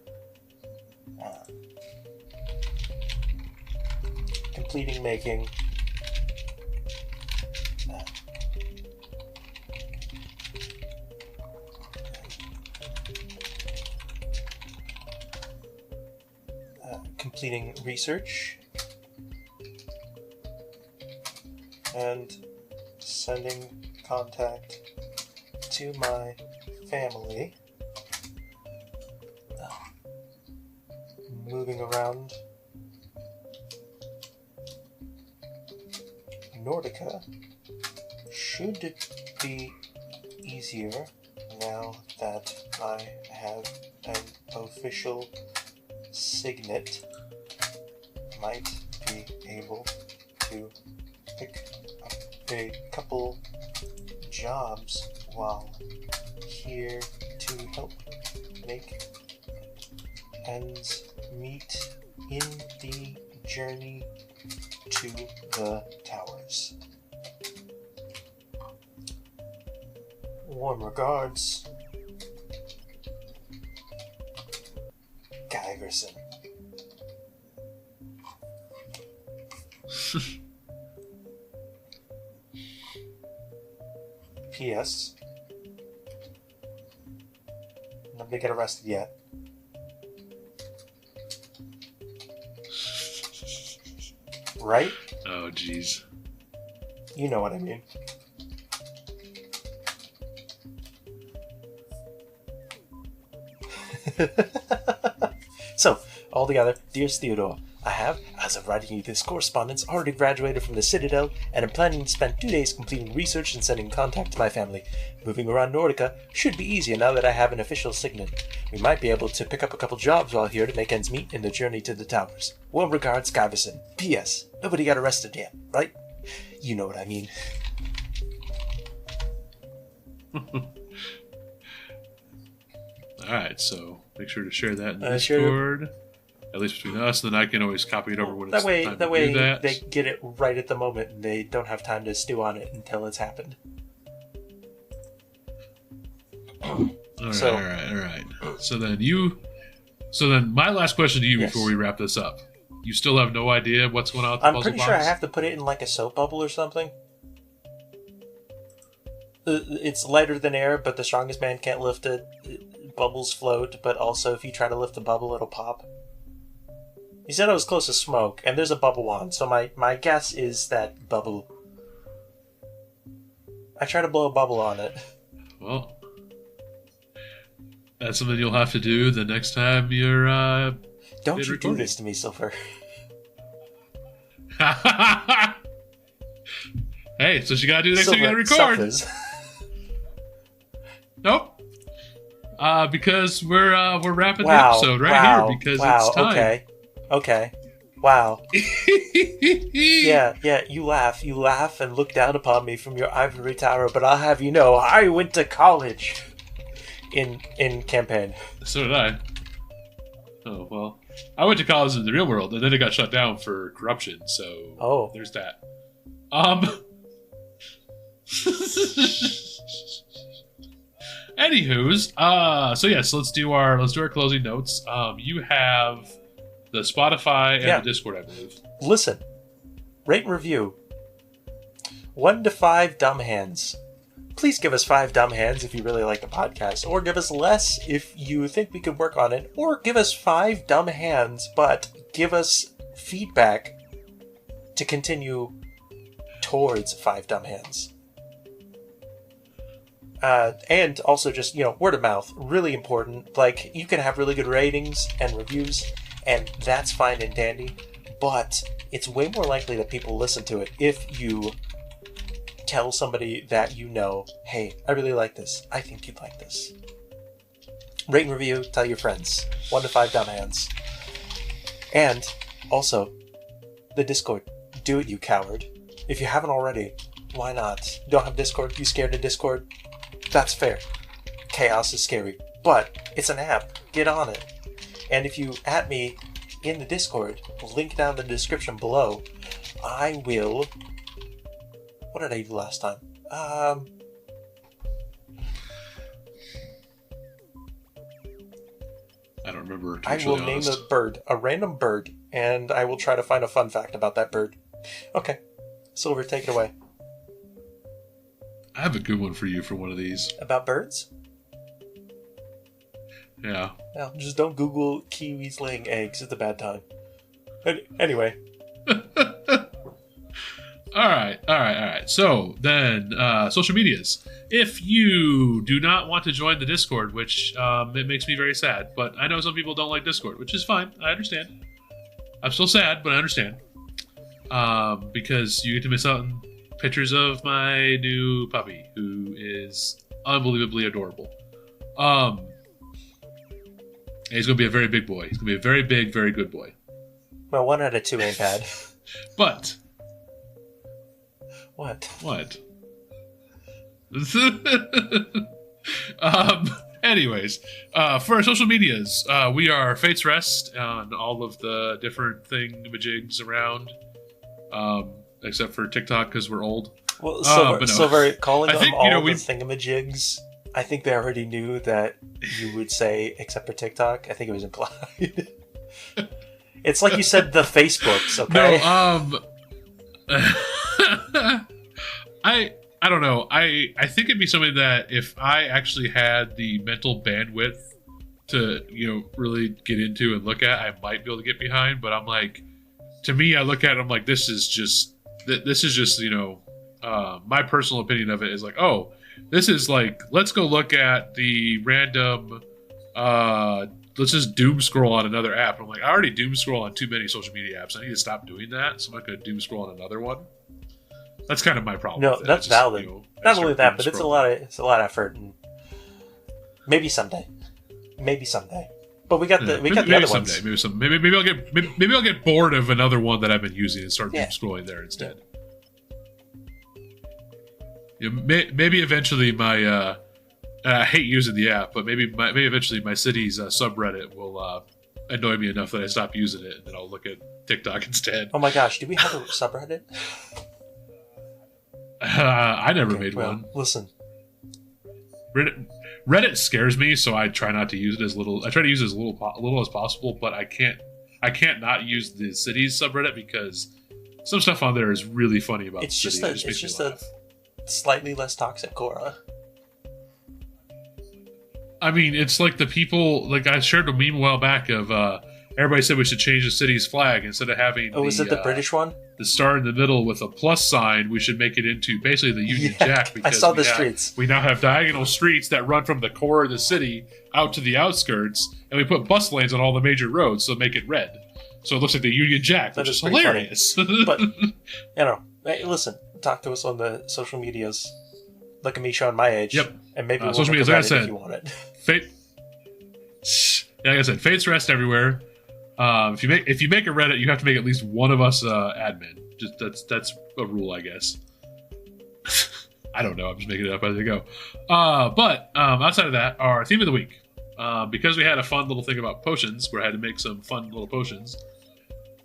Speaker 2: completing research and sending contact to my family, moving around Nordica should be easier now that I have an official signet, might be able to pick up a couple jobs while here to help make ends meet in the journey to the towers. Warm regards, Giverson. P.S. Nobody get arrested yet. Right?
Speaker 1: Oh, jeez.
Speaker 2: You know what I mean. So, altogether, dearest Theodore, I have, as of writing you this correspondence, already graduated from the Citadel, and am planning to spend 2 days completing research and sending contact to my family. Moving around Nordica should be easier now that I have an official signet. We might be able to pick up a couple jobs while here to make ends meet in the journey to the towers. Well regards, Giverson. P.S. Nobody got arrested yet, right? You know what I mean.
Speaker 1: Alright, so make sure to share that in Discord. Sure. At least between us, then I can always copy it over when it's time to do that.
Speaker 2: They get it right at the moment, and they don't have time to stew on it until it's happened.
Speaker 1: All right. So then my last question to you before we wrap this up. You still have no idea what's going on with the puzzle box? I'm pretty
Speaker 2: sure I have to put it in like a soap bubble or something. It's lighter than air, but the strongest man can't lift it. Bubbles float, but also if you try to lift the bubble, it'll pop. He said it was close to smoke, and there's a bubble wand, so my guess is that bubble. I try to blow a bubble on it.
Speaker 1: Well, that's something you'll have to do the next time you're,
Speaker 2: Don't you do this to me, Silver.
Speaker 1: Hey, so you gotta do the next time you gotta record. Nope. Because we're wrapping the episode right here because it's time.
Speaker 2: Okay. Wow. Yeah, you laugh and look down upon me from your ivory tower, but I'll have you know, I went to college in campaign.
Speaker 1: So did I. Oh, well. I went to college in the real world, and then it got shut down for corruption, so there's that. Anywho's, so let's do our closing notes. You have the Spotify and the Discord, I believe.
Speaker 2: Listen, rate and review. 1 to 5 dumb hands. Please give us 5 dumb hands if you really like the podcast, or give us less if you think we could work on it, or give us 5 dumb hands, but give us feedback to continue towards 5 dumb hands. And also just, word of mouth, really important. Like, you can have really good ratings and reviews, and that's fine and dandy, but it's way more likely that people listen to it if you tell somebody that you know, hey, I really like this. I think you'd like this. Rate and review, tell your friends. 1 to 5 dumb hands. And also, the Discord. Do it, you coward. If you haven't already, why not? You don't have Discord? You scared of Discord? That's fair. Chaos is scary. But it's an app. Get on it. And if you add me in the Discord, link down in the description below, I will... What did I do last time?
Speaker 1: I don't remember.
Speaker 2: I will name a bird, a random bird, and I will try to find a fun fact about that bird. Okay. Silver, take it away.
Speaker 1: I have a good one for you for one of these.
Speaker 2: About birds?
Speaker 1: Yeah.
Speaker 2: No, just don't Google kiwis laying eggs at the bad time. Anyway.
Speaker 1: All right. So then, social medias. If you do not want to join the Discord, which it makes me very sad, but I know some people don't like Discord, which is fine. I understand. I'm still sad, but I understand. Because you get to miss out on pictures of my new puppy, who is unbelievably adorable. He's going to be a very big boy. He's going to be a very big, very good boy.
Speaker 2: Well, 1 out of 2 ain't bad.
Speaker 1: But
Speaker 2: What?
Speaker 1: Anyways, for our social medias, we are Fate's Rest on all of the different thingamajigs around, except for TikTok because we're old.
Speaker 2: Well,
Speaker 1: no.
Speaker 2: Silver, calling them all the
Speaker 1: we...
Speaker 2: thingamajigs, I think they already knew that you would say except for TikTok. I think it was implied. It's like you said the Facebooks, okay?
Speaker 1: No, I don't know. I think it'd be something that if I actually had the mental bandwidth to, really get into and look at, I might be able to get behind. But I'm like, to me, I look at it, I'm like, this is just, my personal opinion of it is like, oh, this is like, let's go look at the random, let's just doom scroll on another app. I'm like, I already doom scroll on too many social media apps. I need to stop doing that. So I'm not going to doom scroll on another one. That's kind of my problem.
Speaker 2: No, that's valid. Not only that, but it's a lot of effort, and maybe someday. But we got the other ones.
Speaker 1: Maybe I'll get bored of another one that I've been using and start doom scrolling there instead. Maybe eventually my I hate using the app, but maybe eventually my city's subreddit will annoy me enough that I stop using it, and then I'll look at TikTok instead.
Speaker 2: Oh my gosh, do we have a subreddit?
Speaker 1: I never made one.
Speaker 2: Listen,
Speaker 1: Reddit scares me, so I try not to use it as little. I try to use it as little as possible, but I can't not use the city's subreddit because some stuff on there is really funny about.
Speaker 2: It's just a slightly less toxic Quora.
Speaker 1: I mean, it's like the people. Like I shared a meme a while back of everybody said we should change the city's flag instead of having.
Speaker 2: Oh, was it the British one?
Speaker 1: The star in the middle with a plus sign, we should make it into basically the Union Jack. Because
Speaker 2: I saw the streets.
Speaker 1: We now have diagonal streets that run from the core of the city out to the outskirts, and we put bus lanes on all the major roads, so make it red. So it looks like the Union Jack, which is hilarious.
Speaker 2: But, hey, listen, talk to us on the social medias. Look at me showing my age.
Speaker 1: Yep.
Speaker 2: And maybe we'll
Speaker 1: social medias, like I said,
Speaker 2: if you want it.
Speaker 1: Like I said, Fate's Rest everywhere. If you make a Reddit, you have to make at least one of us admin. Just that's a rule, I guess. I don't know. I'm just making it up as I go. But outside of that, our theme of the week, because we had a fun little thing about potions, where I had to make some fun little potions.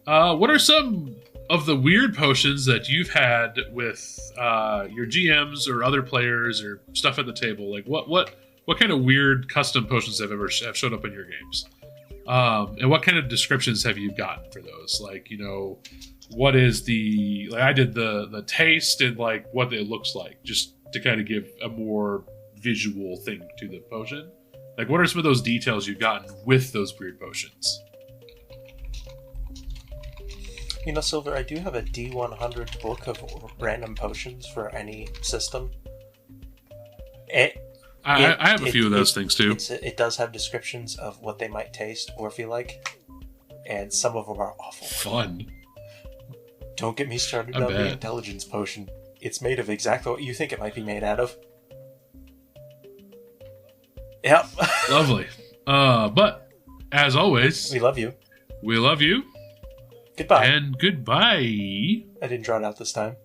Speaker 1: What are some of the weird potions that you've had with your GMs or other players or stuff at the table? Like what kind of weird custom potions have showed up in your games? And what kind of descriptions have you gotten for those? Like, what is I did the taste and like what it looks like, just to kind of give a more visual thing to the potion. Like, what are some of those details you've gotten with those weird potions?
Speaker 2: Silver, I do have a D100 book of random potions for any system.
Speaker 1: I have a few of those things too.
Speaker 2: It does have descriptions of what they might taste or feel like, and some of them are awful.
Speaker 1: Fun.
Speaker 2: Don't get me started on the intelligence potion. It's made of exactly what you think it might be made out of. Yep.
Speaker 1: Lovely. But as always,
Speaker 2: we love you.
Speaker 1: We love you.
Speaker 2: Goodbye.
Speaker 1: And goodbye.
Speaker 2: I didn't draw it out this time.